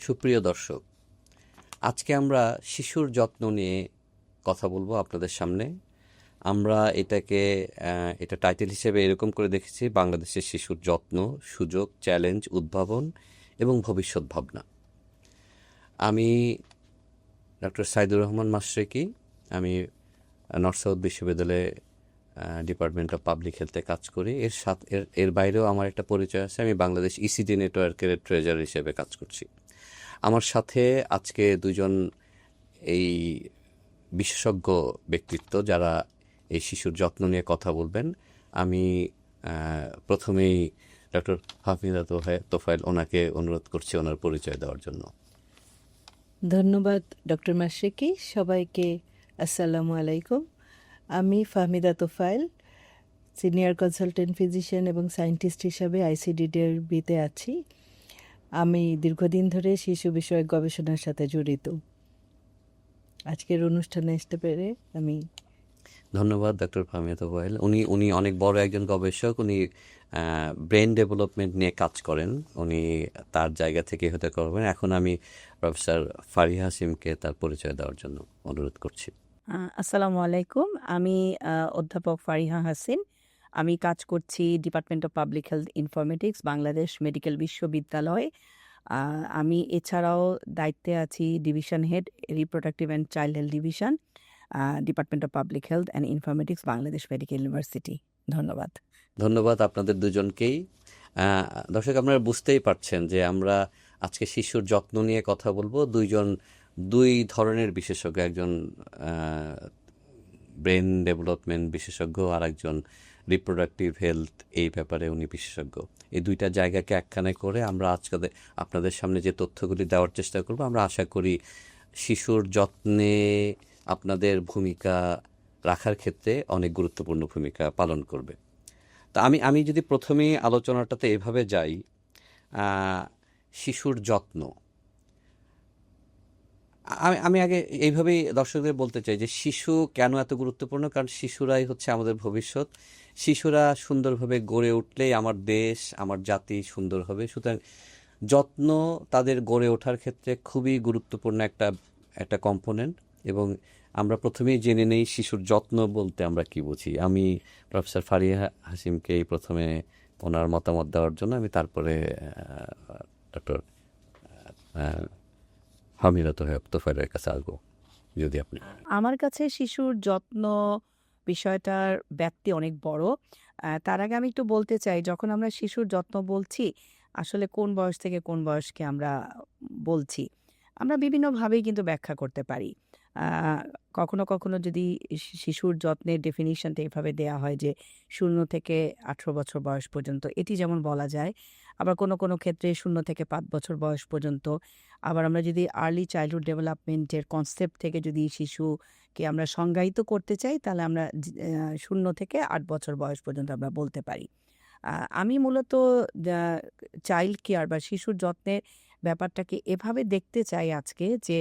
সুপ্রিয় দর্শক, আজকে আমরা শিশুর যত্ন নিয়ে কথা বলবো আপনাদের সামনে। আমরা এটা টাইটেল হিসেবে এরকম করে দেখেছি: বাংলাদেশের শিশুর যত্ন, সুযোগ, চ্যালেঞ্জ, উদ্ভাবন এবং ভবিষ্যৎ ভাবনা। আমি ডক্টর সাইদুর রহমান মাশরেকি। আমি নর্থ সাউথ বিশ্ববিদ্যালয়ে ডিপার্টমেন্ট অফ পাবলিক হেলথে কাজ করি। এর বাইরেও আমার একটা পরিচয় আছে। আমি বাংলাদেশ ইসিডি নেটওয়ার্কের ট্রেজারার হিসেবে কাজ করছি। আমার সাথে আজকে দুজন এই বিশেষজ্ঞ ব্যক্তিত্ব যারা এই শিশুর যত্ন নিয়ে কথা বলবেন। আমি প্রথমেই ডক্টর হাফিজা তোফায়েল ওনাকে অনুরোধ করছি ওনার পরিচয় দেওয়ার জন্য। ধন্যবাদ ডক্টর মাশরেকি। সবাইকে আসসালামু আলাইকুম। আমি Fahmida Tofail, senior consultant physician এবং সায়েন্টিস্ট হিসাবে আইসিডিডিআরবিতে আছি। আমি দীর্ঘদিন ধরে শিশু বিষয়ক গবেষণার সাথে জড়িত। আজকের অনুষ্ঠানে আসতে পেরে আমি ধন্যবাদ ডক্টর ফাহমিদা তোফায়েল। উনি অনেক বড় একজন গবেষক। উনি ব্রেন ডেভেলপমেন্ট নিয়ে কাজ করেন। উনি তার জায়গা থেকে হতে করবেন। এখন আমি প্রফেসর ফারিহা হাসিমকে তার পরিচয় দেওয়ার জন্য অনুরোধ করছি। আসসালামু আলাইকুম। আমি অধ্যাপক ফারিহা হাসিন। আমি কাজ করছি department of public health informatics, Bangladesh medical বিশ্ববিদ্যালয়। আমি এছাড়াও দায়িত্বে আছি division head, reproductive and child health division, department of public health and informatics, Bangladesh medical university. ধন্যবাদ আপনাদের দুজনকেই। দর্শক, আপনারা বুঝতেই পারছেন যে আমরা আজকে শিশুর যত্ন নিয়ে কথা বলবো। দুই ধরনের বিশেষজ্ঞ, একজন ব্রেন ডেভেলপমেন্ট বিশেষজ্ঞ আর একজন রিপ্রোডাক্টিভ হেলথ, এই ব্যাপারে উনি বিশেষজ্ঞ। এই দুইটা জায়গাকে একখানে করে আমরা আজকে আপনাদের সামনে যে তথ্যগুলি দেওয়ার চেষ্টা করব, আমরা আশা করি শিশুর যত্নে আপনাদের ভূমিকা রাখার ক্ষেত্রে অনেক গুরুত্বপূর্ণ ভূমিকা পালন করবে। তা আমি যদি প্রথমেই আলোচনাটাতে এভাবে যাই, শিশুর যত্ন, আমি আগে এইভাবেই দর্শকদের বলতে চাই যে শিশু কেন এত গুরুত্বপূর্ণ। কারণ শিশুরাই হচ্ছে আমাদের ভবিষ্যৎ। শিশুরা সুন্দরভাবে গড়ে উঠলেই আমার দেশ, আমার জাতি সুন্দর হবে। সুতরাং যত্ন তাদের গড়ে ওঠার ক্ষেত্রে খুবই গুরুত্বপূর্ণ একটা কম্পোনেন্ট। এবং আমরা প্রথমেই জেনে নেই শিশুর যত্ন বলতে আমরা কি বুঝি। আমি প্রফেসর ফারিহা হাসিমকে প্রথমে ওনার মতামত দেওয়ার জন্য আমি তারপরে ডক্টর হামিদা তোফায়েলের কাছে আসবো, যদি আপনি। আমার কাছে শিশুর যত্ন বিষয়টার ব্যাপ্তি অনেক বড়। তার আগে আমি একটু বলতে চাই, যখন আমরা শিশুর যত্ন বলছি, আসলে কোন বয়স থেকে কোন বয়সকে আমরা বলছি, আমরা বিভিন্নভাবেই কিন্তু ব্যাখ্যা করতে পারি। কখনো কখনো যদি শিশুর যত্নের ডেফিনিশনটা এভাবে দেয়া হয় যে 0 থেকে 18 বছর বয়স পর্যন্ত, এটি যেমন বলা যায়। আবার কোনো কোনো ক্ষেত্রে 0 থেকে 5 বছর বয়স পর্যন্ত। আবার আমরা যদি আর্লি চাইল্ডহুড ডেভেলপমেন্টের কনসেপ্ট থেকে যদি শিশুকে আমরা সংজ্ঞায়িত করতে চাই, তাহলে আমরা 0 থেকে 8 বছর বয়স পর্যন্ত আমরা বলতে পারি। আমি মূলত চাইল্ড কেয়ার বা শিশুর যত্নের ব্যাপারটাকে এভাবে দেখতে চাই আজকে, যে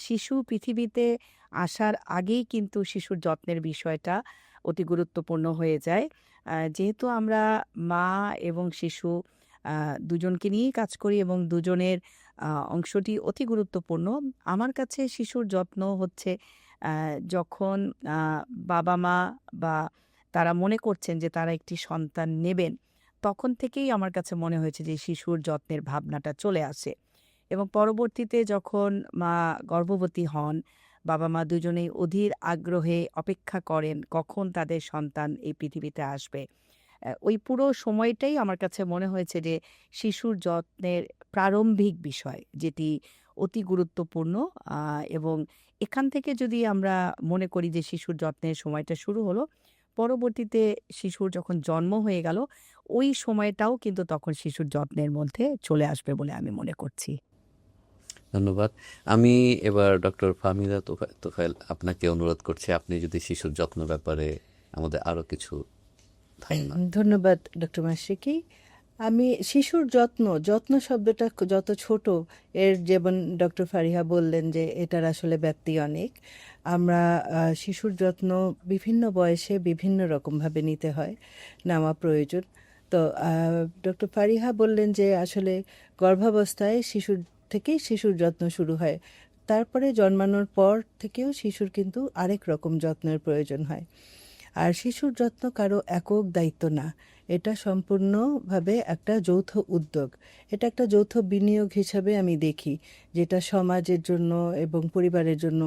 শিশু পৃথিবীতে আসার আগেই কিন্তু শিশুর যত্নের বিষয়টা অতি গুরুত্বপূর্ণ হয়ে যায়। যেহেতু আমরা মা এবং শিশু দুজনকে নিয়েই কাজ করি এবং দুজনের অংশটি অতি গুরুত্বপূর্ণ। আমার কাছে শিশুর যত্ন হচ্ছে যখন বাবা মা বা তারা মনে করছেন যে তারা একটি সন্তান নেবেন, তখন থেকেই আমার কাছে মনে হয়েছে যে শিশুর যত্নের ভাবনাটা চলে আসে। এবং পরবর্তীতে যখন মা গর্ভবতী হন, বাবা মা দুজনেই অধীর আগ্রহে অপেক্ষা করেন কখন তাদের সন্তান এই পৃথিবীতে আসবে। ওই পুরো সময়টাই আমার কাছে মনে হয়েছে যে শিশুর যত্নের প্রারম্ভিক বিষয়, যেটি অতি গুরুত্বপূর্ণ। এবং এখান থেকে যদি আমরা মনে করি যে শিশুর যত্নের সময়টা শুরু হলো, পরবর্তীতে শিশুর যখন জন্ম হয়ে গেল, ওই সময়টাও কিন্তু তখন শিশুর যত্নের মধ্যে চলে আসবে বলে আমি মনে করছি। ধন্যবাদ। আমি এবার ডক্টর ফাহমিদা তোফায়েল আপনাকে অনুরোধ করছি, আপনি যদি শিশুর যত্ন ব্যাপারে আমাদের আরও কিছু ধারণা। ধন্যবাদ ডক্টর মাশরেকি। আমি শিশুর যত্ন শব্দটা যত ছোট, এর যেমন ডক্টর ফারিহা বললেন যে এটার আসলে ব্যাপ্তি অনেক। আমরা শিশুর যত্ন বিভিন্ন বয়সে বিভিন্ন রকমভাবে নিতে হয়, নেওয়া প্রয়োজন। তো ডক্টর ফারিহা বললেন যে আসলে গর্ভাবস্থায় শিশুর থেকেই শিশুর যত্ন শুরু হয়। তারপরে জন্মানোর পর থেকেও শিশুর কিন্তু আরেক রকম যত্নের প্রয়োজন হয়। আর শিশুর যত্ন কারো একক দায়িত্ব না, এটা সম্পূর্ণভাবে একটা যৌথ উদ্যোগ। এটা একটা যৌথ বিনিয়োগ হিসাবে আমি দেখি, যেটা সমাজের জন্য এবং পরিবারের জন্য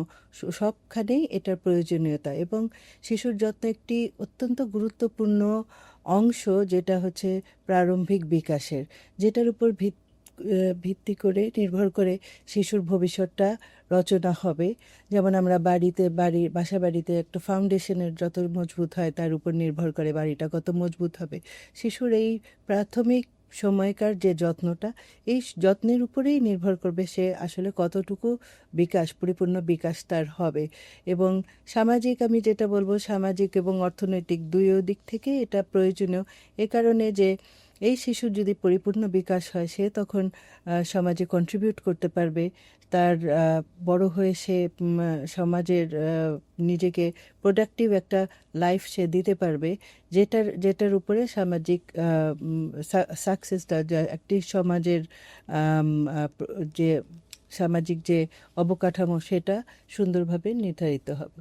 সবখানেই এটার প্রয়োজনীয়তা। এবং শিশুর যত্ন একটি অত্যন্ত গুরুত্বপূর্ণ অংশ, যেটা হচ্ছে প্রারম্ভিক বিকাশের, যেটার উপর ভিত্তি করে নির্ভর করে শিশুর ভবিষ্যৎটা রচনা হবে। যেমন আমরা বাসা বাড়িতে একটা ফাউন্ডেশনের যত মজবুত হয় তার উপর নির্ভর করে বাড়িটা কত মজবুত হবে। শিশুর এই প্রাথমিক সময়কার যে যত্নটা, এই যত্নের উপরেই নির্ভর করবে সে আসলে কতটুকু পরিপূর্ণ বিকাশ তার হবে। এবং সামাজিক, আমি যেটা বলবো, সামাজিক এবং অর্থনৈতিক দুই দিক থেকে এটা প্রয়োজনীয়। এ কারণে যে এই শিশুর যদি পরিপূর্ণ বিকাশ হয়, সে তখন সমাজে কন্ট্রিবিউট করতে পারবে। তার বড় হয়ে সে সমাজের নিজেকে প্রোডাক্টিভ একটা লাইফ সে দিতে পারবে, যেটার উপরে সামাজিক সাকসেসটা, একটি সমাজের যে সামাজিক যে অবকাঠামো, সেটা সুন্দরভাবে নির্ধারিত হবে।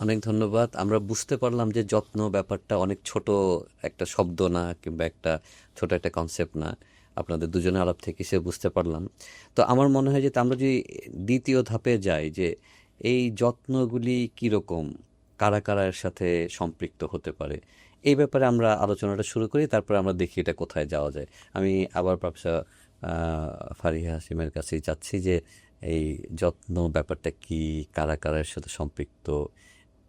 অনেক ধন্যবাদ। আমরা বুঝতে পারলাম যে যত্ন ব্যাপারটা অনেক ছোট একটা শব্দ না, কিংবা একটা ছোট একটা কনসেপ্ট না। আপনাদের দুজনের আলাপ থেকে সে বুঝতে পারলাম। তো আমার মনে হয় যে আমরা যদি দ্বিতীয় ধাপে যাই, যে এই যত্নগুলি কীরকম, কারা কারা এর সাথে সম্পৃক্ত হতে পারে, এই ব্যাপারে আমরা আলোচনাটা শুরু করি, তারপরে আমরা দেখি এটা কোথায় যাওয়া যায়। আমি আবার প্রফেসর ফারিহা হাসিমের কাছেই যাচ্ছি যে এই যত্ন ব্যাপারটা কি, কারা কারা এর সাথে সম্পৃক্ত,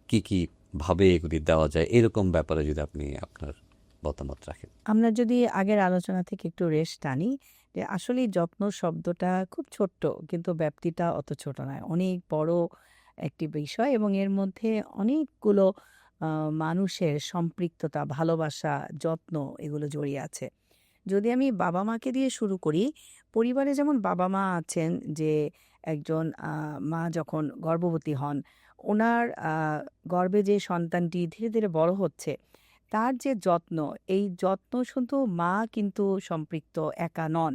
কি কি ভাবে এগুলি দেওয়া যায়, এরকম ব্যাপারে যদি আপনি আপনার মতামত রাখেন। আমরা যদি আগের আলোচনা থেকে একটু রেস্ট টানি, যে আসলে যত্ন শব্দটা খুব ছোট্ট, কিন্তু ব্যাপ্তিটা অত ছোট নয়, অনেক বড় একটি বিষয়, এবং এর মধ্যে অনেকগুলো মানুষের সম্পৃক্ততা, ভালোবাসা, যত্ন এগুলো জড়িয়ে আছে। যদি আমি বাবা মাকে দিয়ে শুরু করি, পরিবারে যেমন বাবা মা আছেন, যে একজন মা যখন গর্ভবতী হন, ওনার গর্ভে যে সন্তানটি ধীরে ধীরে বড় হচ্ছে, তার যে যত্ন, এই যত্ন শুধু মা কিন্তু সম্পৃক্ত একা নন।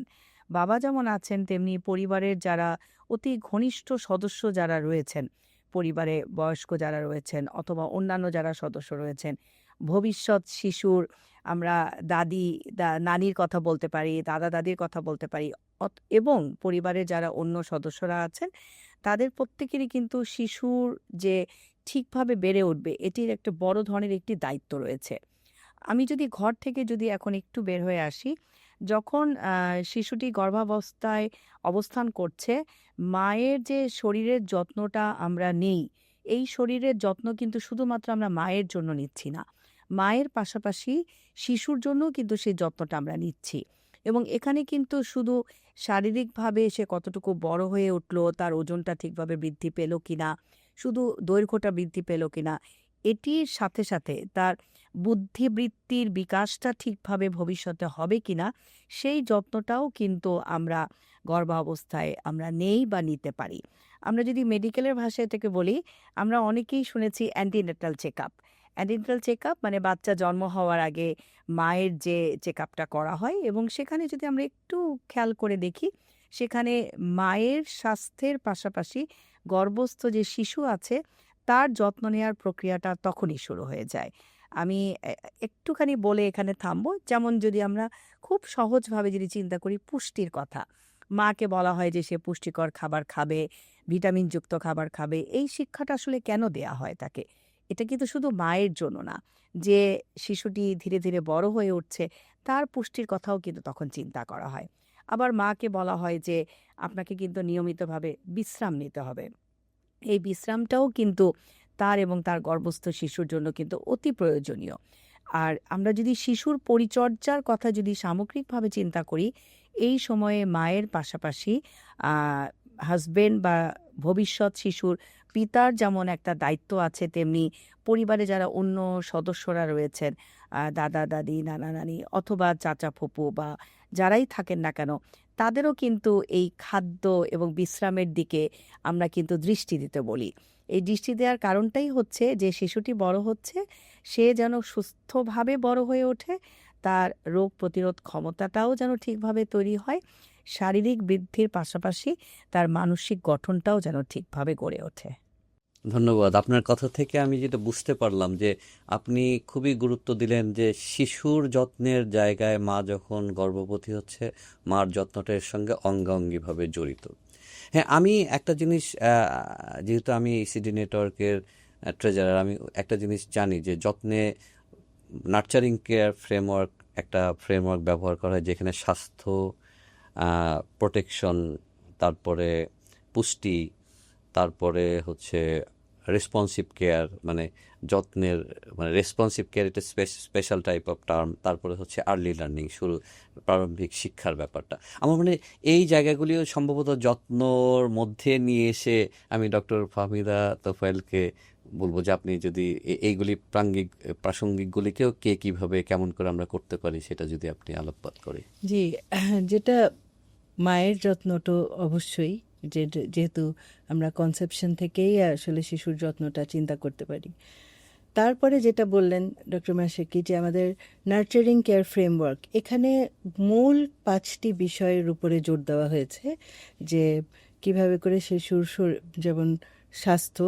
বাবা যেমন আছেন, তেমনি পরিবারের যারা অতি ঘনিষ্ঠ সদস্য যারা রয়েছেন, পরিবারে বয়স্ক যারা রয়েছেন অথবা অন্যান্য যারা সদস্য রয়েছেন, ভবিষ্যৎ শিশুর আমরা নানির কথা বলতে পারি, দাদা দাদির কথা বলতে পারি, এবং পরিবারের যারা অন্য সদস্যরা আছেন, তাদের প্রত্যেকেরই কিন্তু শিশুর যে ঠিকভাবে বেড়ে উঠবে, এটির একটা বড় ধরনের একটি দায়িত্ব রয়েছে। আমি যদি ঘর থেকে যদি এখন একটু বের হয়ে আসি, যখন শিশুটি গর্ভাবস্থায় অবস্থান করছে, মায়ের যে শরীরের যত্নটা আমরা নেই, এই শরীরের যত্ন কিন্তু শুধুমাত্র আমরা মায়ের জন্য নিচ্ছি না, মায়ের পাশাপাশি শিশুর জন্যও কিন্তু সেই যত্নটা আমরা নিচ্ছি। এবং এখানে কিন্তু শুধু শারীরিকভাবে সে কতটুকু বড় হয়ে উঠলো, তার ওজনটা ঠিকভাবে বৃদ্ধি পেল কিনা, শুধু দৈর্ঘ্যটা বৃদ্ধি পেল কিনা, এটির সাথে সাথে তার বুদ্ধিবৃত্তির বিকাশটা ঠিকভাবে ভবিষ্যতে হবে কিনা, সেই যত্নটাও কিন্তু আমরা গর্ভাবস্থায় আমরা নেই বা নিতে পারি। আমরা যদি মেডিকেলের ভাষায় থেকে বলি, আমরা অনেকেই শুনেছি অ্যান্টিনেটাল চেকআপ। অ্যান্টিনেটাল চেকআপ মানে বাচ্চা জন্ম হওয়ার আগে মায়ের যে চেকআপটা করা হয়, এবং সেখানে যদি আমরা একটু খেয়াল করে দেখি, সেখানে মায়ের স্বাস্থ্যের পাশাপাশি গর্ভস্থ যে শিশু আছে তার যত্ন নেওয়ার প্রক্রিয়াটা তখনই শুরু হয়ে যায়। আমি একটুখানি বলে এখানে থামবো। যেমন যদি আমরা খুব সহজভাবে যদি চিন্তা করি পুষ্টির কথা, মাকে বলা হয় যে সে পুষ্টিকর খাবার খাবে, ভিটামিনযুক্ত খাবার খাবে। এই শিক্ষাটা আসলে কেন দেয়া হয় তাকে? এটা কিন্তু শুধু মায়ের জন্য না, যে শিশুটি ধীরে ধীরে বড় হয়ে উঠছে, তার পুষ্টির কথাও কিন্তু তখন চিন্তা করা হয়। আবার মাকে বলা হয় যে আপনাকে কিন্তু নিয়মিতভাবে বিশ্রাম নিতে হবে। এই বিশ্রামটাও কিন্তু তার এবং তার গর্ভস্থ শিশুর জন্য কিন্তু অতি প্রয়োজনীয়। আর আমরা যদি শিশুর পরিচর্যার কথা যদি সামগ্রিকভাবে চিন্তা করি, এই সময়ে মায়ের পাশাপাশি হাজবেন্ড বা ভবিষ্যৎ শিশুর পিতার যেমন একটা দায়িত্ব আছে, তেমনি পরিবারে যারা অন্য সদস্যরা রয়েছেন, দাদা দাদি, নানা নানি অথবা চাচা ফুপু বা যারাই থাকেন না কেন, তাদেরও কিন্তু এই খাদ্য এবং বিশ্রামের দিকে আমরা কিন্তু দৃষ্টি দিতে বলি। এই দৃষ্টি দেওয়ার কারণটাই হচ্ছে যে শিশুটি বড় হচ্ছে, সে যেন সুস্থভাবে বড় হয়ে ওঠে, তার রোগ প্রতিরোধ ক্ষমতাটাও যেন ঠিকভাবে তৈরি হয়, শারীরিক বৃদ্ধির পাশাপাশি তার মানসিক গঠনটাও যেন ঠিকভাবে গড়ে ওঠে। ধন্যবাদ। আপনার কথা থেকে আমি যেটা বুঝতে পারলাম যে আপনি খুবই গুরুত্ব দিলেন যে শিশুর যত্নের জায়গায় মা যখন গর্ভবতী হচ্ছে, মার যত্নটা এর সঙ্গে অঙ্গাঙ্গিভাবে জড়িত। হ্যাঁ, আমি একটা জিনিস যেহেতু আমি ইসিডি নেটওয়ার্কের ট্রেজারার, আমি একটা জিনিস জানি যে যত্নে নার্চারিং কেয়ার ফ্রেমওয়ার্ক, একটা ফ্রেমওয়ার্ক ব্যবহার করা হয় যেখানে স্বাস্থ্য, প্রোটেকশন, তারপরে পুষ্টি, তারপরে হচ্ছে রেসপন্সিভ কেয়ার, মানে যত্নের, মানে রেসপন্সিভ কেয়ার এটা স্পেশাল টাইপ অফ টার্ম, তারপরে হচ্ছে আর্লি লার্নিং, শুরু প্রারম্ভিক শিক্ষার ব্যাপারটা। আমার মানে এই জায়গাগুলিও সম্ভবত যত্নর মধ্যে নিয়ে এসে আমি ডক্টর ফাহমিদা তোফায়েলকে বলবো যে আপনি যদি এইগুলি প্রাসঙ্গিকগুলিকেও কে কীভাবে কেমন করে আমরা করতে পারি সেটা যদি আপনি আলোকপাত করি। জি, যেটা মায়ের যত্ন তো অবশ্যই, যেহেতু আমরা কনসেপশন থেকেই আসলে শিশুর যত্নটা চিন্তা করতে পারি। তারপরে যেটা বললেন ডক্টর মাশিকি যে আমাদের নার্চারিং কেয়ার ফ্রেমওয়ার্ক, এখানে মূল 5টি বিষয়ের উপরে জোর দেওয়া হয়েছে যে কিভাবে করে শিশুর যেমন স্বাস্থ্য,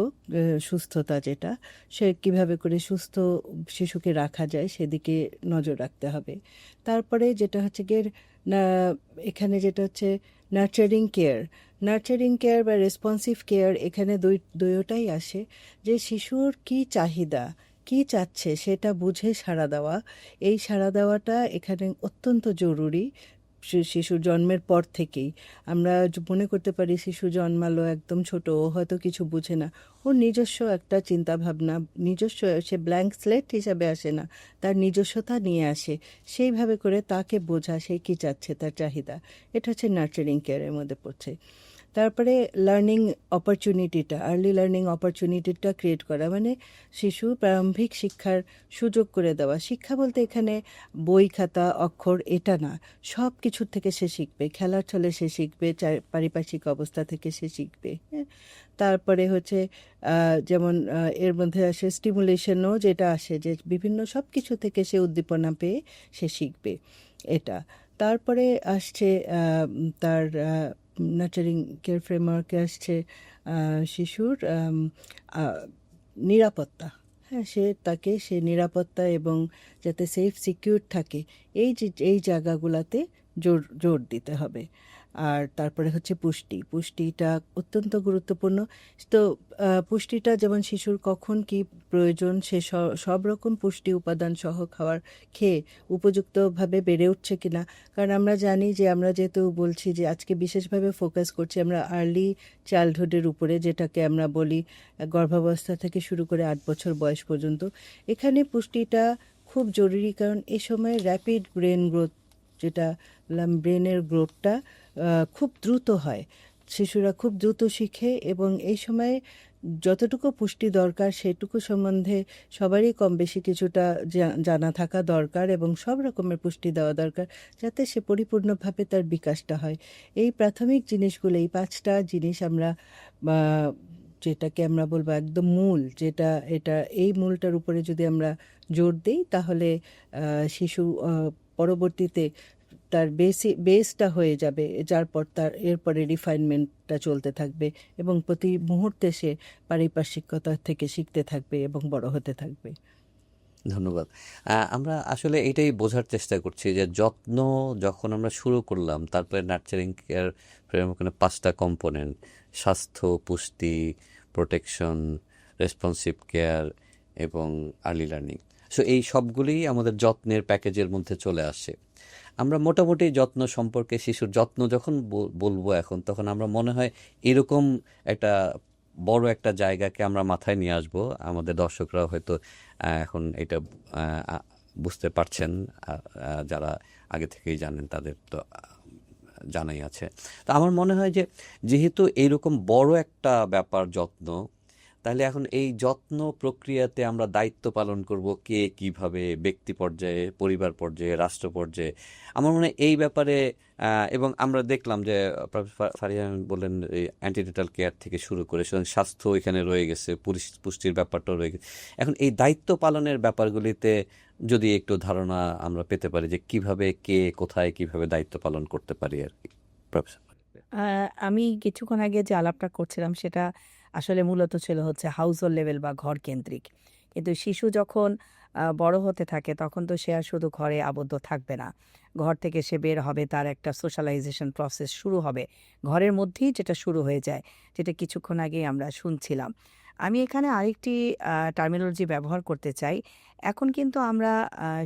সুস্থতা, যেটা সে কিভাবে করে সুস্থ শিশুকে রাখা যায় সেদিকে নজর রাখতে হবে। তারপরে যেটা হচ্ছে গিয়ে এখানে যেটা হচ্ছে নার্চারিং কেয়ার বা রেসপন্সিভ কেয়ার, এখানে দুইটাই আসে যে শিশুর কি চাহিদা, কি চাচ্ছে সেটা বুঝে সাড়া দেওয়া। এই সাড়া দেওয়াটা এখানে অত্যন্ত জরুরি। শিশুর জন্মের পর থেকেই আমরা মনে করতে পারি শিশু জন্মালো একদম ছোট, ও হয়তো কিছু বুঝে না, ওর নিজস্ব একটা চিন্তা ভাবনা, নিজস্ব, সে ব্ল্যাঙ্ক স্লেট হিসাবে আসে না, তার নিজস্বতা নিয়ে আসে। সেইভাবে করে তাকে বোঝা, সে কী চাচ্ছে, তার চাহিদা, এটা হচ্ছে নার্চারিং কেয়ারের মধ্যে পড়ছে। তারপরে লার্নিং অপরচুনিটিটা, আর্লি লার্নিং অপরচুনিটিটা ক্রিয়েট করা, মানে শিশু প্রারম্ভিক শিক্ষার সুযোগ করে দেওয়া। শিক্ষা বলতে এখানে বই খাতা অক্ষর এটা না, সব কিছুর থেকে সে শিখবে, খেলার ছলে সে শিখবে, পারিপার্শ্বিক অবস্থা থেকে সে শিখবে। হ্যাঁ, তারপরে হচ্ছে যেমন এর মধ্যে আসে স্টিমুলেশনও, যেটা আসে যে বিভিন্ন সব কিছু থেকে সে উদ্দীপনা পেয়ে সে শিখবে এটা। তারপরে আসছে তার নার্চারিং কেয়ার ফ্রেমওয়ার্কে আসছে শিশুর নিরাপত্তা। হ্যাঁ, সে নিরাপত্তা এবং যাতে সেফ সিকিউর থাকে, এই জায়গাগুলোতে জোর দিতে হবে। আর তারপরে হচ্ছে পুষ্টিটা অত্যন্ত গুরুত্বপূর্ণ। তো পুষ্টিটা যেমন শিশুর কখন কি প্রয়োজন, সে সব রকম পুষ্টি উপাদান সহ খেয়ে উপযুক্তভাবে বেড়ে উঠছে কিনা। কারণ আমরা জানি যে আমরা যেহেতু বলছি যে আজকে বিশেষভাবে ফোকাস করছি আমরা আর্লি চাইল্ডহুডের উপরে, যেটাকে আমরা বলি গর্ভাবস্থা থেকে শুরু করে 8 বছর বয়স পর্যন্ত, এখানে পুষ্টিটা খুব জরুরি। কারণ এ সময় র্যাপিড ব্রেন গ্রোথ, যেটা ব্রেনের গ্রোথটা খুব দ্রুত হয়, শিশুরা খুব দ্রুত শিখে, এবং এই সময় যতটুকু পুষ্টি দরকার সেটুকু সম্বন্ধে সবারই কম বেশি কিছুটা জানা থাকা দরকার, এবং সব রকমের পুষ্টি দেওয়া দরকার যাতে সে পরিপূর্ণভাবে তার বিকাশটা হয়। এই প্রাথমিক জিনিসগুলো, এই 5টা জিনিস আমরা যেটাকে আমরা বলবো একদম মূল, এই মূলটার উপরে যদি আমরা জোর দিই তাহলে শিশু পরবর্তীতে তার বেসটা হয়ে যাবে, যার পর এরপরে রিফাইনমেন্টটা চলতে থাকবে, এবং প্রতি মুহূর্তে সে পারিপার্শ্বিকতা থেকে শিখতে থাকবে এবং বড় হতে থাকবে। ধন্যবাদ। আমরা আসলে এটাই বোঝার চেষ্টা করছি যে যত্ন যখন আমরা শুরু করলাম, তারপরে নার্চারিং কেয়ার ফ্রেমওয়ার্কের 5টা কম্পোনেন্ট, স্বাস্থ্য, পুষ্টি, প্রোটেকশন, রেসপন্সিভ কেয়ার এবং আর্লি লার্নিং, সো এই সবগুলি আমাদের যত্নের প্যাকেজের মধ্যে চলে আসে। আমরা মোটামুটি যত্ন সম্পর্কে, শিশুর যত্ন যখন বলবো এখন, তখন আমরা মনে হয় এরকম একটা বড় একটা জায়গাকে আমরা মাথায় নিয়ে আসবো। আমাদের দর্শকরা হয়তো এখন এটা বুঝতে পারছেন, যারা আগে থেকেই জানেন তাদের তো জানাই আছে। তো আমার মনে হয় যে যেহেতু এইরকম বড় একটা ব্যাপার যত্ন, তাহলে এখন এই যত্ন প্রক্রিয়াতে আমরা দায়িত্ব পালন করব কে কিভাবে, ব্যক্তি পর্যায়ে, পরিবার পর্যায়ে, রাষ্ট্র পর্যায়ে। আমার মনে হয় এই ব্যাপারে, এবং আমরা দেখলাম যে প্রফেসর ফারিয়া বললেন এই অ্যান্টিনেটাল কেয়ার থেকে শুরু করে, সুতরাং স্বাস্থ্য এখানে রয়ে গেছে, পুষ্টির ব্যাপারটাও রয়ে গেছে। এখন এই দায়িত্ব পালনের ব্যাপারগুলিতে যদি একটু ধারণা আমরা পেতে পারি যে কিভাবে, কে কোথায় কিভাবে দায়িত্ব পালন করতে পারি আর কি। প্রফেসর? আমি কিছুক্ষণ আগে যে আলাপটা করছিলাম সেটা আসলে মূলত ছিল হচ্ছে হাউস হোল্ড লেভেল বা ঘর কেন্দ্রিক। কিন্তু শিশু যখন বড় হতে থাকে তখন তো সে আর শুধু ঘরে আবদ্ধ থাকবে না। ঘর থেকে সে বের হবে, তার একটা সোশ্যালাইজেশন প্রসেস শুরু হবে। ঘরের মধ্যেই যেটা শুরু হয়ে যায়, যেটা কিছুক্ষণ আগেই আমরা শুনছিলাম। আমি এখানে আরেকটি টার্মিনোলজি ব্যবহার করতে চাই। এখন কিন্তু আমরা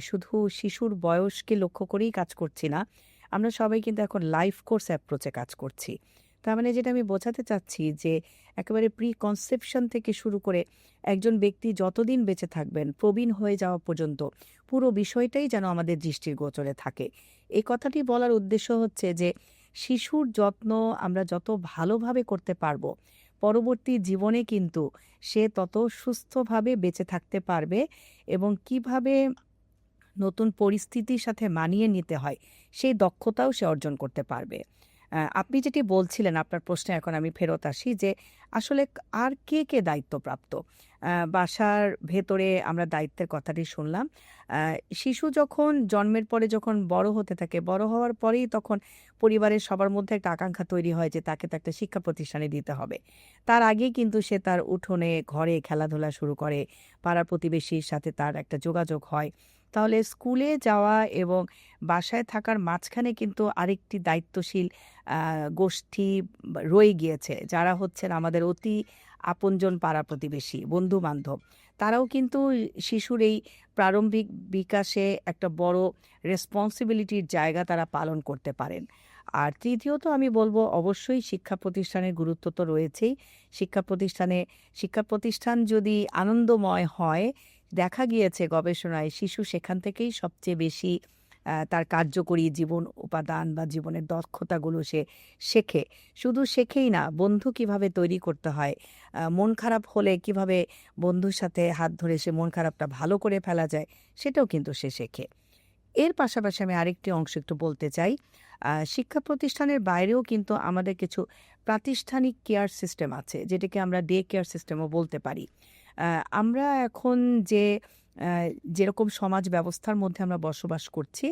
শুধু শিশুর বয়সকে লক্ষ্য করেই কাজ করছি না। আমরা সবাই কিন্তু এখন লাইফ কোর্স অ্যাপ্রোচে কাজ করছি। তার মানে যেটা আমি বোঝাতে চাচ্ছি যে একেবারে প্রি কনসেপশন থেকে শুরু করে একজন ব্যক্তি যতদিন বেঁচে থাকবেন প্রবীণ হয়ে যাওয়া পর্যন্ত পুরো বিষয়টাই যেন আমাদের দৃষ্টির গোচরে থাকে। এই কথাটি বলার উদ্দেশ্য হচ্ছে যে শিশুর যত্ন আমরা যত ভালোভাবে করতে পারবো, পরবর্তী জীবনে কিন্তু সে তত সুস্থভাবে বেঁচে থাকতে পারবে এবং কিভাবে নতুন পরিস্থিতির সাথে মানিয়ে নিতে হয় সেই দক্ষতাও সে অর্জন করতে পারবে। আপনি যেটি বলছিলেন আপনার প্রশ্নে এখন আমি ফেরত আসি যে আসলে আর কে দায়িত্বপ্রাপ্ত? বাসার ভেতরে আমরা দায়িত্বের কথাটি শুনলাম। শিশু যখন জন্মের পরে যখন বড় হতে থাকে, বড় হওয়ার পরেই তখন পরিবারের সবার মধ্যে একটা আকাঙ্ক্ষা তৈরি হয় যে তাকে তো একটা শিক্ষা প্রতিষ্ঠানে দিতে হবে। তার আগেই কিন্তু সে তার উঠোনে, ঘরে খেলাধুলা শুরু করে, পাড়া প্রতিবেশীর সাথে তার একটা যোগাযোগ হয়। তাহলে স্কুলে যাওয়া এবং বাসায় থাকার মাঝখানে কিন্তু আরেকটি দায়িত্বশীল গোষ্ঠী রয়ে গিয়েছে, যারা হচ্ছেন আমাদের অতি আপনজন পাড়া প্রতিবেশী, বন্ধু-বান্ধব। তারাও কিন্তু শিশুর এই প্রারম্ভিক বিকাশে একটা বড় রেসপন্সিবিলিটির জায়গা তারা পালন করতে পারেন। আর তৃতীয়ত আমি বলব অবশ্যই শিক্ষা প্রতিষ্ঠানের গুরুত্ব তো রয়েছেই। শিক্ষা প্রতিষ্ঠান যদি আনন্দময় হয়, দেখা গিয়েছে গবেষণায় শিশু সেখান থেকেই সবচেয়ে বেশি তার কার্যকরী জীবন উপাদান বা জীবনের দক্ষতাগুলো সে শেখে। শুধু শেখেই না, বন্ধু কিভাবে তৈরি করতে হয়, মন খারাপ হলে কিভাবে বন্ধুর সাথে হাত ধরে সে মন খারাপটা ভালো করে ফেলা যায়, সেটাও কিন্তু সে শেখে। এর পাশাপাশি আমি আরেকটি অংশ একটু বলতে চাই। শিক্ষা প্রতিষ্ঠানের বাইরেও কিন্তু আমাদের কিছু প্রাতিষ্ঠানিক কেয়ার সিস্টেম আছে, যেটাকে আমরা ডে কেয়ার সিস্টেমও বলতে পারি। আমরা এখন যে আ যেরকম সমাজ ব্যবস্থার মধ্যে আমরা বসবাস করছি,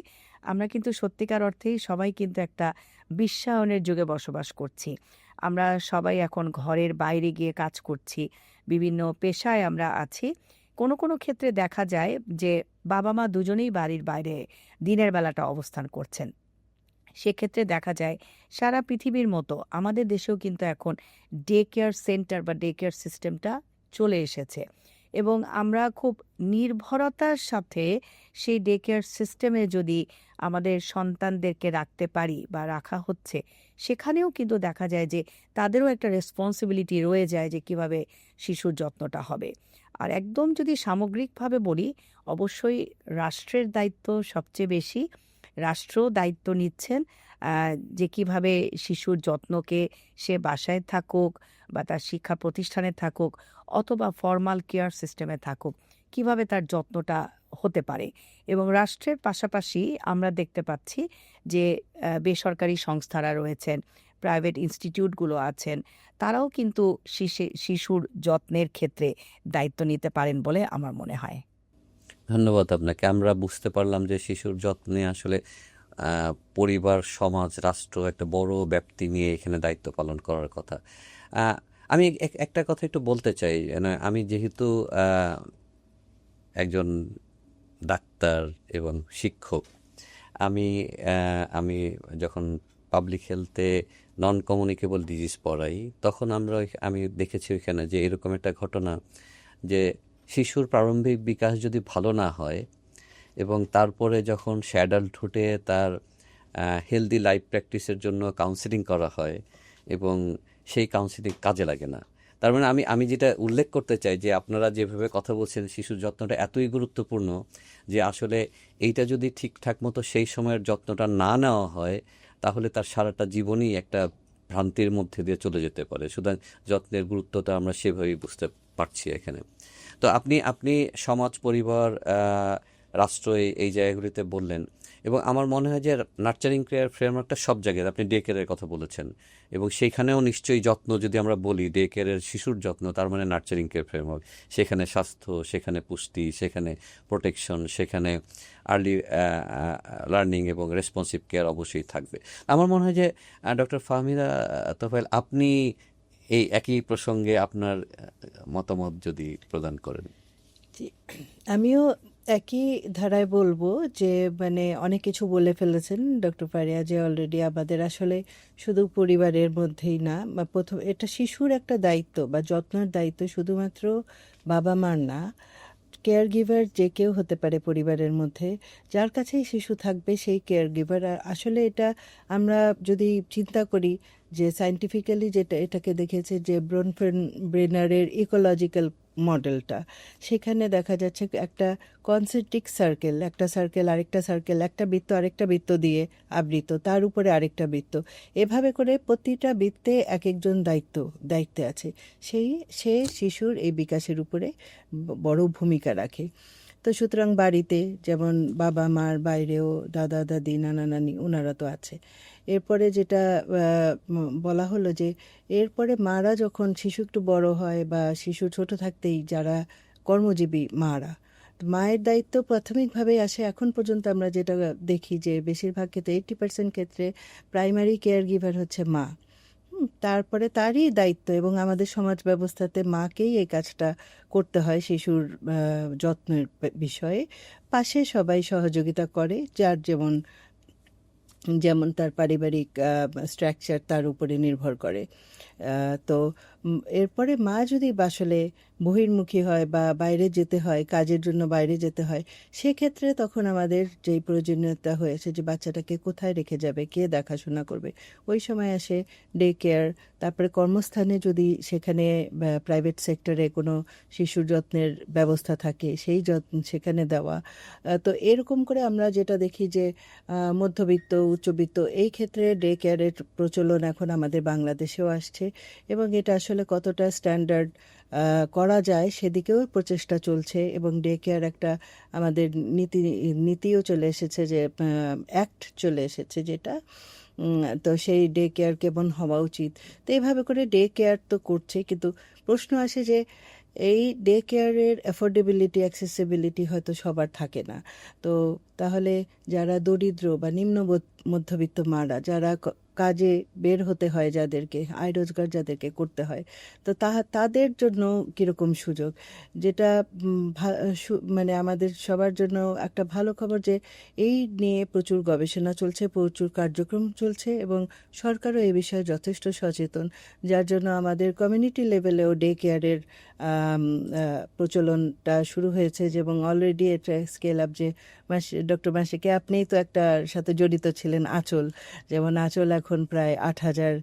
আমরা কিন্তু সত্যিকার অর্থেই সবাই কিন্তু একটা বিশ্বায়নের যুগে বসবাস করছি। আমরা সবাই এখন ঘরের বাইরে গিয়ে কাজ করছি। বিভিন্ন পেশায় আমরা আছি। কোনো ক্ষেত্রে দেখা যায় যে বাবা-মা দুজনেই বাড়ির বাইরে দিনের বেলাটা অবস্থান করছেন। সেক্ষেত্রে দেখা যায় সারা পৃথিবীর মতো আমাদের দেশেও কিন্তু এখন ডে কেয়ার সেন্টার বা ডে কেয়ার সিস্টেমটা চলে এসেছে এবং আমরা খুব নির্ভরতার সাথে সেই ডে কেয়ার সিস্টেমে যদি আমাদের সন্তানদেরকে রাখতে পারি বা রাখা হচ্ছে, সেখানেও কিন্তু দেখা যায় যে তাদেরও একটা রেসপন্সিবিলিটি রয়ে যায় যে কিভাবে শিশুর যত্নটা হবে। আর একদম যদি সামগ্রিকভাবে বলি, অবশ্যই রাষ্ট্রের দায়িত্ব সবচেয়ে বেশি। রাষ্ট্র দায়িত্ব নিচ্ছেন যে কিভাবে শিশুর যত্নকে সে বাসায় থাকুক বা তার শিক্ষা প্রতিষ্ঠানে থাকুক অথবা ফরমাল কেয়ার সিস্টেমে থাকুক, কিভাবে তার যত্নটা হতে পারে। এবং রাষ্ট্রের পাশাপাশি আমরা দেখতে পাচ্ছি যে বেসরকারি সংস্থারা রয়েছেন, প্রাইভেট ইনস্টিটিউটগুলো আছেন, তারাও কিন্তু শিশুর যত্নের ক্ষেত্রে দায়িত্ব নিতে পারেন বলে আমার মনে হয়। ধন্যবাদ আপনাকে। আমরা বুঝতে পারলাম যে শিশুর যত্নে আসলে পরিবার, সমাজ, রাষ্ট্র একটা বড় ব্যাপ্তি নিয়ে এখানে দায়িত্ব পালন করার কথা। আমি একটা কথা একটু বলতে চাই। আমি যেহেতু একজন ডাক্তার এবং শিক্ষক, আমি আমি যখন পাবলিক হেলথে নন কমিউনিকেবল ডিজিজ পড়াই, তখন আমি দেখেছি ওইখানে যে এরকম একটা ঘটনা যে শিশুর প্রারম্ভিক বিকাশ যদি ভালো না হয় এবং তারপরে যখন সে অ্যাডাল্টহুডে তার হেলদি লাইফ প্র্যাকটিসের জন্য কাউন্সেলিং করা হয় এবং সেই কাউন্সেলিং কাজে লাগে না। তার মানে আমি যেটা উল্লেখ করতে চাই যে আপনারা যেভাবে কথা বলছেন শিশুর যত্নটা এতই গুরুত্বপূর্ণ যে আসলে এইটা যদি ঠিকঠাক মতো সেই সময়ের যত্নটা না নেওয়া হয়, তাহলে তার সারাটা জীবনই একটা ভ্রান্তির মধ্যে দিয়ে চলে যেতে পারে। সুতরাং যত্নের গুরুত্বটা আমরা সেভাবেই বুঝতে পারছি এখানে। তো আপনি সমাজ, পরিবার, রাষ্ট্র এই জায়গাগুলিতে বললেন, এবং আমার মনে হয় যে নার্চারিং কেয়ার ফ্রেমওয়ার্কটা সব জায়গায়, আপনি ডে কেয়ারের কথা বলেছেন, এবং সেইখানেও নিশ্চয়ই যত্ন, যদি আমরা বলি ডে কেয়ারের শিশুর যত্ন, তার মানে নার্চারিং কেয়ার ফ্রেমওয়ার্ক, সেখানে স্বাস্থ্য, সেখানে পুষ্টি, সেখানে প্রোটেকশন, সেখানে আর্লি লার্নিং এবং রেসপন্সিভ কেয়ার অবশ্যই থাকবে। আমার মনে হয় যে ডক্টর ফাহমিদা তোফায়েল, আপনি এই একই প্রসঙ্গে আপনার মতামত যদি প্রদান করেন। জি, আমিও একই ধারায় বলবো যে মানে অনেক কিছু বলে ফেলেছেন ডক্টর ফারিয়া, যে অলরেডি আমাদের আসলে শুধু পরিবারের মধ্যেই না, বা প্রথম এটা শিশুর একটা দায়িত্ব বা যত্নের দায়িত্ব শুধুমাত্র বাবা মার না, কেয়ার গিভার যে কেউ হতে পারে পরিবারের মধ্যে, যার কাছেই শিশু থাকবে সেই কেয়ার গিভার। আসলে এটা আমরা যদি চিন্তা করি যে সায়েন্টিফিক্যালি যেটা এটাকে দেখেছে যে ব্রেনারের ইকোলজিক্যাল মডেলটা, সেখানে দেখা যাচ্ছে একটা কনসেন্ট্রিক সার্কেল, একটা সার্কেল আরেকটা সার্কেল, একটা বৃত্ত আরেকটা বৃত্ত দিয়ে আবৃত, তার উপরে আরেকটা বৃত্ত, এভাবে করে প্রতিটা বৃত্তে এক একজন দায়িত্বে আছে। সে শিশুর এই বিকাশের উপরে বড় ভূমিকা রাখে। তো সুতরাং বাড়িতে যেমন বাবা মার বাইরেও দাদা দাদি নানা নানি ওনারা তো আছে। এরপরে যেটা বলা হলো যে এরপরে মারা যখন শিশু একটু বড় হয় বা শিশু ছোট থাকতেই যারা কর্মজীবী মারা, মায়ের দায়িত্ব প্রাথমিকভাবে আসে। এখন পর্যন্ত আমরা যেটা দেখি যে বেশিরভাগ ক্ষেত্রে 80% ক্ষেত্রে প্রাইমারি কেয়ার গিভার হচ্ছে মা। তারপরে তারই দায়িত্ব, এবং আমাদের সমাজ ব্যবস্থাতে মাকেই এই কাজটা করতে হয় শিশুর যত্নের বিষয়ে। পাশে সবাই সহযোগিতা করে, যার যেমন যেমন তার পারিবারিক স্ট্রাকচার তার উপরে নির্ভর করে। তো এরপরে মা যদি আসলে বহির্মুখী হয় বা বাইরে যেতে হয়, কাজের জন্য বাইরে যেতে হয়, সেক্ষেত্রে তখন আমাদের যেই প্রয়োজনীয়তা হয়েছে যে বাচ্চাটাকে কোথায় রেখে যাবে, কে দেখাশোনা করবে, ওই সময় আসে ডে কেয়ার। তারপরে কর্মস্থানে যদি সেখানে প্রাইভেট সেক্টরে কোনো শিশুর যত্নের ব্যবস্থা থাকে, সেই যত্ন সেখানে দেওয়া। তো এরকম করে আমরা যেটা দেখি যে মধ্যবিত্ত উচ্চবিত্ত এই ক্ষেত্রে ডে কেয়ারের প্রচলন এখন আমাদের বাংলাদেশেও আসছে, এবং এটা আসলে কতটা স্ট্যান্ডার্ড করা যায় সেদিকেও প্রচেষ্টা চলছে। এবং ডে কেয়ার একটা আমাদের নীতিও চলে এসেছে, যে অ্যাক্ট চলে এসেছে যেটা, তো সেই ডে কেয়ার কেমন হওয়া উচিত। তো এইভাবে করে ডে কেয়ার তো করছে, কিন্তু প্রশ্ন আসে যে এই ডে কেয়ারের অ্যাফোর্ডেবিলিটি অ্যাক্সেসিবিলিটি হয়তো সবার থাকে না। তো তাহলে যারা দরিদ্র বা মধ্যবিত্ত মারা, যারা কাজে বের হতে হয়, যাদেরকে আয় রোজগার যাদেরকে করতে হয়, তো তাদের জন্য কীরকম সুযোগ, যেটা মানে আমাদের সবার জন্য একটা ভালো খবর যে এই নিয়ে প্রচুর গবেষণা চলছে, প্রচুর কার্যক্রম চলছে, এবং সরকারও এই বিষয়ে যথেষ্ট সচেতন, যার জন্য আমাদের কমিউনিটি লেভেলেও ডে কেয়ারের প্রচলনটা শুরু হয়েছে। এবং অলরেডি এটা স্কেল আপ, যে ডক্টর মাসিকে আপনিই তো একটা সাথে জড়িত ছিলেন, আঁচল, যেমন আঁচল এখন প্রায় 8,000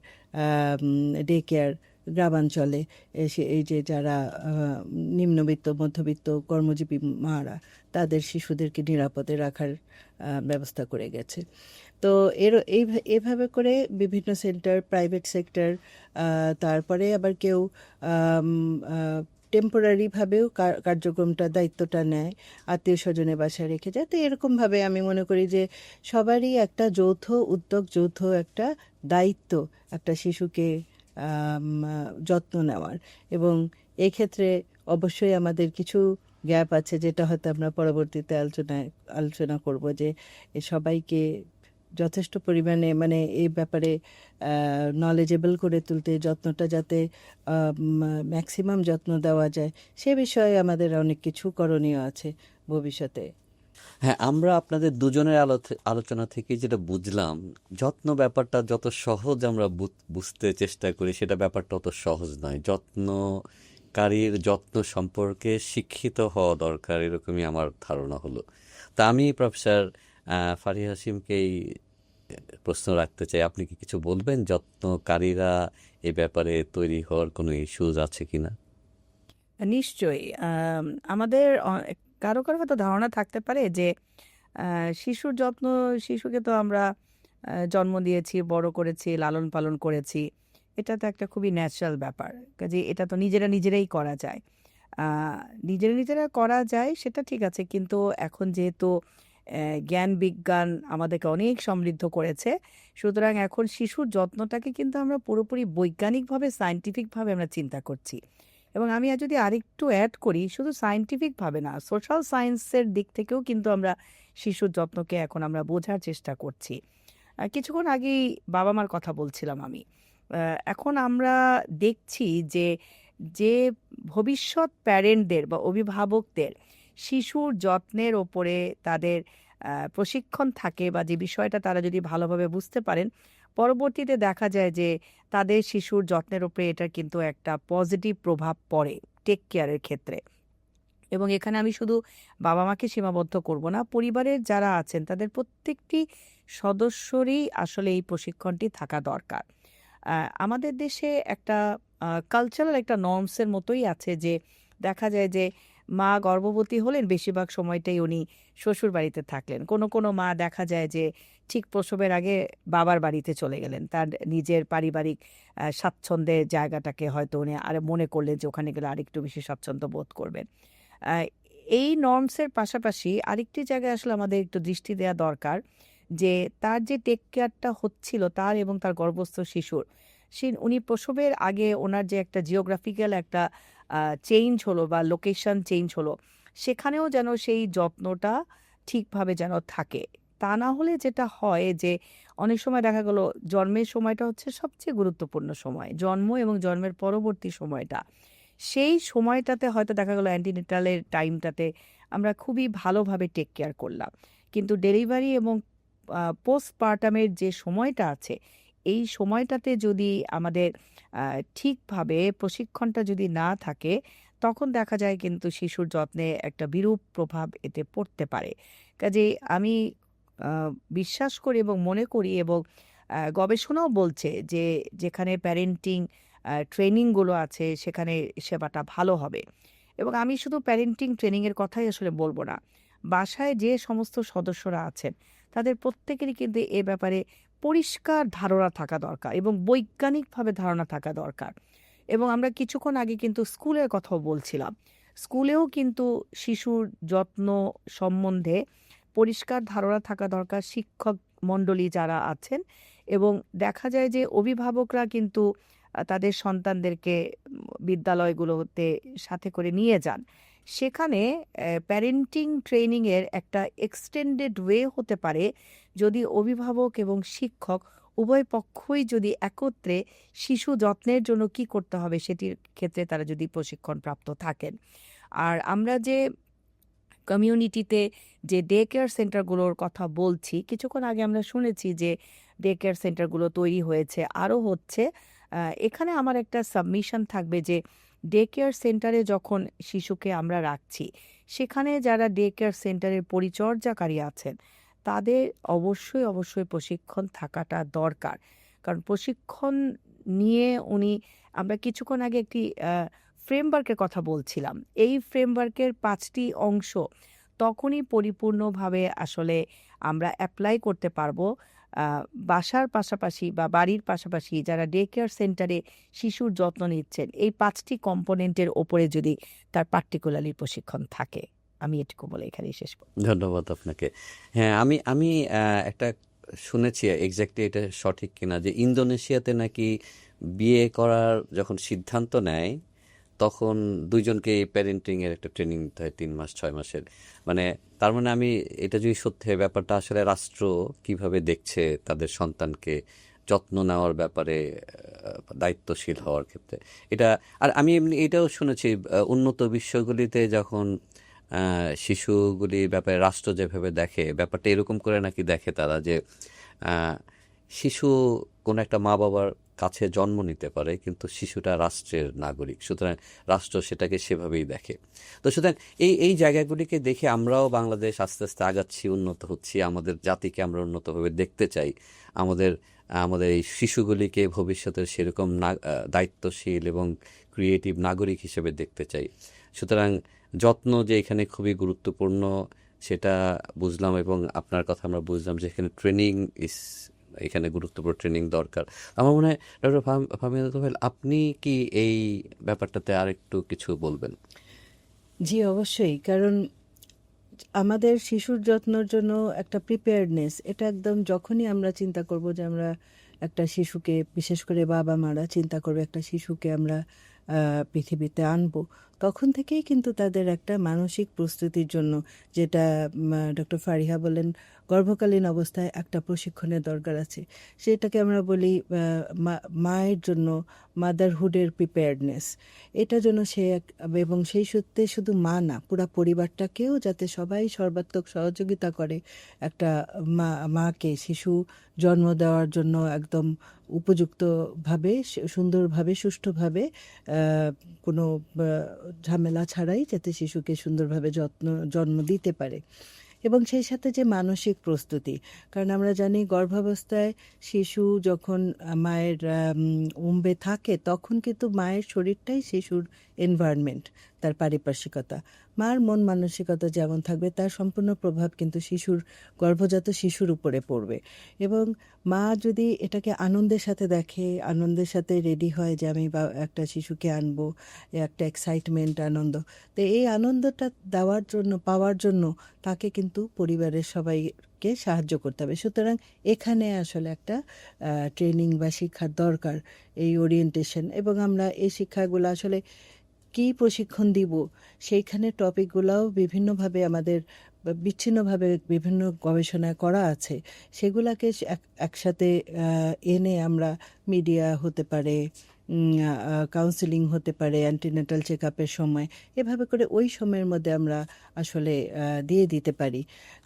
ডে কেয়ার গ্রামাঞ্চলে এই যে যারা নিম্নবিত্ত মধ্যবিত্ত কর্মজীবী মারা, তাদের শিশুদেরকে নিরাপদে রাখার ব্যবস্থা করে গেছে। তো এভাবে করে বিভিন্ন সেন্টার, প্রাইভেট সেক্টর, তারপরে আবার কেউ টেম্পোরারিভাবেও কার্যক্রমটা দায়িত্বটা নেয়, আত্মীয় স্বজনের বাসায় রেখে যায়। তো এরকমভাবে আমি মনে করি যে সবারই একটা যৌথ উদ্যোগ, যৌথ একটা দায়িত্ব একটা শিশুকে যত্ন নেওয়ার। এবং এক্ষেত্রে অবশ্যই আমাদের কিছু গ্যাপ আছে, যেটা হয়তো আমরা পরবর্তীতে আলোচনা করব, যে সবাইকে যথেষ্ট পরিমাণে মানে এই ব্যাপারে নলেজেবল করে তুলতে, যত্নটা যাতে ম্যাক্সিমাম যত্ন দেওয়া যায়, সে বিষয়ে আমাদের অনেক কিছু করণীয় আছে ভবিষ্যতে। হ্যাঁ, আমরা আপনাদের দুজনের আলোচনা থেকে যেটা বুঝলাম, যত্ন ব্যাপারটা যত সহজ আমরা বুঝতে চেষ্টা করি, সেটা ব্যাপারটা অত সহজ নয়। যত্নকারীর যত্ন সম্পর্কে শিক্ষিত হওয়া দরকার, এরকমই আমার ধারণা হলো। তা আমি প্রফেসর ফারিয়া হাশিমকেই প্রশ্ন রাখতে চাই, আপনি কি কিছু বলবেন? যত্নকারীরা এ ব্যাপারে তৈরি হওয়ার কোনো ইস্যুজ আছে কিনা? নিশ্চয়ই আমাদের কারো কারো হয়তো ধারণা থাকতে পারে যে শিশুর যত্ন, শিশুকে তো আমরা জন্ম দিয়েছি, বড় করেছি, লালন পালন করেছি, এটা তো একটা খুবই ন্যাচারাল ব্যাপার, কাজে এটা তো নিজেরাই করা যায়। নিজেরা করা যায় সেটা ঠিক আছে, কিন্তু এখন যেহেতু জ্ঞান বিজ্ঞান আমাদেরকে অনেক সমৃদ্ধ করেছে। সুতরাং এখন শিশুর যত্নটাকে কিন্তু আমরা পুরোপুরি বৈজ্ঞানিকভাবে সায়েন্টিফিকভাবে আমরা চিন্তা করছি। এবং আমি যদি আরেকটু অ্যাড করি, শুধু সায়েন্টিফিকভাবে না, সোশ্যাল সায়েন্সের দিক থেকেও কিন্তু আমরা শিশুর যত্নকে এখন আমরা বোঝার চেষ্টা করছি। কিছুক্ষণ আগেই বাবা মার কথা বলছিলাম আমি। এখন আমরা দেখছি যে যে ভবিষ্যৎ প্যারেন্টদের বা অভিভাবকদের শিশুর যত্নের ওপরে তাদের প্রশিক্ষণ থাকে, বা যে বিষয়টা তারা যদি ভালোভাবে বুঝতে পারেন, পরবর্তীতে দেখা যায় যে তাদের শিশুর যত্নের উপরে এটার কিন্তু একটা পজিটিভ প্রভাব পড়ে টেক কেয়ারের ক্ষেত্রে। এবং এখানে আমি শুধু বাবা মাকে সীমাবদ্ধ করব না, পরিবারের যারা আছেন তাদের প্রত্যেকটি সদস্যরই আসলে এই প্রশিক্ষণটি থাকা দরকার। আমাদের দেশে একটা কালচারাল একটা নর্মসের মতোই আছে যে দেখা যায় যে মা গর্ভবতী হলেন, বেশিরভাগ সময়টাই উনি শ্বশুর বাড়িতে থাকলেন। কোনো কোনো মা দেখা যায় যে ঠিক প্রসবের আগে বাবার বাড়িতে চলে গেলেন, তার নিজের পারিবারিক স্বাচ্ছন্দ্যের জায়গাটাকে হয়তো উনি আর মনে করলেন যে ওখানে গেলে আরেকটু বেশি স্বাচ্ছন্দ্য বোধ করবেন। আহ, এই নর্মসের পাশাপাশি আরেকটি জায়গায় আসলে আমাদের একটু দৃষ্টি দেওয়া দরকার, যে তার যে টেক কেয়ারটা হচ্ছিল তার এবং তার গর্ভস্থ শিশুর, উনি প্রসবের আগে ওনার যে একটা জিওগ্রাফিক্যাল একটা চেঞ্জ হলো বা লোকেশন চেঞ্জ হলো, সেখানেও যেন সেই যত্নটা ঠিকভাবে যেন থাকে। তা না হলে যেটা হয় যে অনেক সময় দেখা গেল জন্মের সময়টা হচ্ছে সবচেয়ে গুরুত্বপূর্ণ সময়, জন্ম এবং জন্মের পরবর্তী সময়টা, সেই সময়টাতে হয়তো দেখা গেল অ্যান্টিনেটালের টাইমটাতে আমরা খুবই ভালোভাবে টেক কেয়ার করলাম, কিন্তু ডেলিভারি এবং পোস্টপার্টামের যে সময়টা আছে, এই সময়টাতে যদি আমাদের ঠিকভাবে প্রশিক্ষণটা যদি না থাকে, তখন দেখা যায় কিন্তু শিশুর যত্নে একটা বিরূপ প্রভাব এতে পড়তে পারে। কাজেই আমি বিশ্বাস করি এবং মনে করি, এবং গবেষণাও বলছে যে যেখানে প্যারেন্টিং ট্রেনিংগুলো আছে সেখানে সেবাটা ভালো হবে। এবং আমি শুধু প্যারেন্টিং ট্রেনিংয়ের কথাই আসলে বলবো না, বাসায় যে সমস্ত সদস্যরা আছেন তাদের প্রত্যেকেরই কিন্তু এ ব্যাপারে পরিষ্কার ধারণা থাকা দরকার এবং বৈজ্ঞানিকভাবে ধারণা থাকা দরকার। এবং আমরা কিছুক্ষণ আগে কিন্তু স্কুলের কথাও বলছিলাম, স্কুলেও কিন্তু শিশুর যত্ন সম্বন্ধে পরিষ্কার ধারণা থাকা দরকার, শিক্ষক মণ্ডলী যারা আছেন। এবং দেখা যায় যে অভিভাবকরা কিন্তু তাদের সন্তানদেরকে বিদ্যালয়গুলোতে সাথে করে নিয়ে যান, সেখানে প্যারেন্টিং ট্রেনিংয়ের একটা এক্সটেন্ডেড ওয়ে হতে পারে যদি অভিভাবক এবং শিক্ষক উভয় পক্ষই যদি একত্রে শিশু যত্নের জন্য কি করতে হবে সেটির ক্ষেত্রে তারা যদি প্রশিক্ষণ প্রাপ্ত থাকেন। আর আমরা যে কমিউনিটিতে যে ডে কেয়ার সেন্টারগুলোর কথা বলছি, কিছুক্ষণ আগে আমরা শুনেছি যে ডে কেয়ার সেন্টারগুলো তৈরি হয়েছে, আরও হচ্ছে। এখানে আমার একটা সাবমিশন থাকবে যে ডে কেয়ার সেন্টারে যখন শিশুকে আমরা রাখছি, সেখানে যারা ডে কেয়ার সেন্টারের পরিচর্যাকারী আছেন তাদের অবশ্যই অবশ্যই প্রশিক্ষণ থাকাটা দরকার। কারণ প্রশিক্ষণ নিয়ে আমরা কিছুক্ষণ আগে একটি ফ্রেমওয়ার্কের কথা বলছিলাম, এই ফ্রেমওয়ার্কের 5টি অংশ তখনই পরিপূর্ণভাবে আসলে আমরা অ্যাপ্লাই করতে পারবো বাসার পাশাপাশি বা বাড়ির পাশাপাশি যারা ডে কেয়ার সেন্টারে শিশুর যত্ন নিচ্ছেন, এই 5টি কম্পোনেন্টের ওপরে যদি তার পার্টিকুলারলি প্রশিক্ষণ থাকে। আমি এটুকু বলে এখানেই শেষ করব। ধন্যবাদ আপনাকে। হ্যাঁ, আমি আমি একটা শুনেছি, এক্স্যাক্টলি এটা সঠিক কিনা, যে ইন্দোনেশিয়াতে নাকি বিয়ে করার যখন সিদ্ধান্ত নেয় তখন দুইজনকে এই প্যারেন্টিংয়ের একটা ট্রেনিং দিতে হয় 3 মাস 6 মাসের। মানে তার মানে আমি এটা যদি সত্যি হয়, ব্যাপারটা আসলে রাষ্ট্র কিভাবে দেখছে তাদের সন্তানকে যত্ন নেওয়ার ব্যাপারে, দায়িত্বশীল হওয়ার ক্ষেত্রে এটা। আর আমি এমনি এটাও শুনেছি, উন্নত বিশ্বগুলিতে যখন শিশুগুলি ব্যাপারে রাষ্ট্র যেভাবে দেখে, ব্যাপারটা এরকম করে নাকি দেখে তারা, যে শিশু কোনো একটা মা বাবার কাছে জন্ম নিতে পারে কিন্তু শিশুটা রাষ্ট্রের নাগরিক, সুতরাং রাষ্ট্র সেটাকে সেভাবেই দেখে। তো সুতরাং এই জায়গাগুলিকে দেখে আমরাও বাংলাদেশ আস্তে আস্তে আগাচ্ছি, উন্নত হচ্ছি, আমাদের জাতিকে আমরা উন্নতভাবে দেখতে চাই, আমাদের আমাদের এই শিশুগুলিকে ভবিষ্যতের সেরকম দায়িত্বশীল এবং ক্রিয়েটিভ নাগরিক হিসেবে দেখতে চাই। সুতরাং যত্ন যে এখানে খুবই গুরুত্বপূর্ণ সেটা বুঝলাম, এবং আপনার কথা আমরা বুঝলাম যে এখানে গুরুত্বপূর্ণ ট্রেনিং দরকার। আমার মনে হয় ডক্টর ফাহমিদা তোফায়েল, আপনি কি এই ব্যাপারটাতে আরেকটু কিছু বলবেন? জি, অবশ্যই। কারণ আমাদের শিশুর যত্নের জন্য একটা প্রিপেয়ারনেস, এটা একদম যখনই আমরা চিন্তা করব যে আমরা একটা শিশুকে, বিশেষ করে বাবা মারা চিন্তা করবে একটা শিশুকে আমরা পৃথিবীতে আনবো, তখন থেকেই কিন্তু তাদের একটা মানসিক প্রস্তুতির জন্য, যেটা ডক্টর ফারিহা বলেন, গর্ভকালীন অবস্থায় একটা প্রশিক্ষণের দরকার আছে। সেটাকে আমরা বলি মায়ের জন্য মাদারহুডের প্রিপেয়ারনেস। এটা যেন এবং সেই সূত্রে শুধু মা না, পুরা পরিবারটাকেও যাতে সবাই সর্বাত্মক সহযোগিতা করে একটা মাকে শিশু জন্ম দেওয়ার জন্য একদম উপযুক্তভাবে, সুন্দরভাবে, সুষ্ঠুভাবে, কোনো ঝামেলা ছাড়াই যাতে শিশুকে সুন্দরভাবে জন্ম দিতে পারে। এবং সেই সাথে যে মানসিক প্রস্তুতি, কারণ আমরা জানি গর্ভাবস্থায় শিশু যখন মায়ের উম্বে থাকে তখন কিন্তু মায়ের শরীরটাই শিশুর এনভায়রনমেন্ট, তার পারিপার্শ্বিকতা। মার মন মানসিকতা যেমন থাকবে তার সম্পূর্ণ প্রভাব কিন্তু গর্ভজাত শিশুর উপরে পড়বে। এবং মা যদি এটাকে আনন্দের সাথে দেখে, আনন্দের সাথে রেডি হয় যে আমি একটা শিশুকে আনবো, একটা এক্সাইটমেন্ট, আনন্দ, তো এই আনন্দটা পাওয়ার জন্য তাকে কিন্তু পরিবারের সবাইকে সাহায্য করতে হবে। সুতরাং এখানে আসলে একটা ট্রেনিং বা শিক্ষার দরকার, এই ওরিয়েন্টেশন। এবং আমরা এই শিক্ষাগুলো আসলে কি প্রশিক্ষণ দিব, সেইখানে টপিকগুলোও বিভিন্নভাবে আমাদের বিচ্ছিন্নভাবে বিভিন্ন গবেষণায় করা আছে। সেগুলাকে একসাথে এনে আমরা, মিডিয়া হতে পারে, কাউন্সিলিং হতে পারে, অ্যান্টিনেটাল চেক আপের সময়, এভাবে করে ওই সময়ের মধ্যে আমরা আসলে দিয়ে দিতে পারি।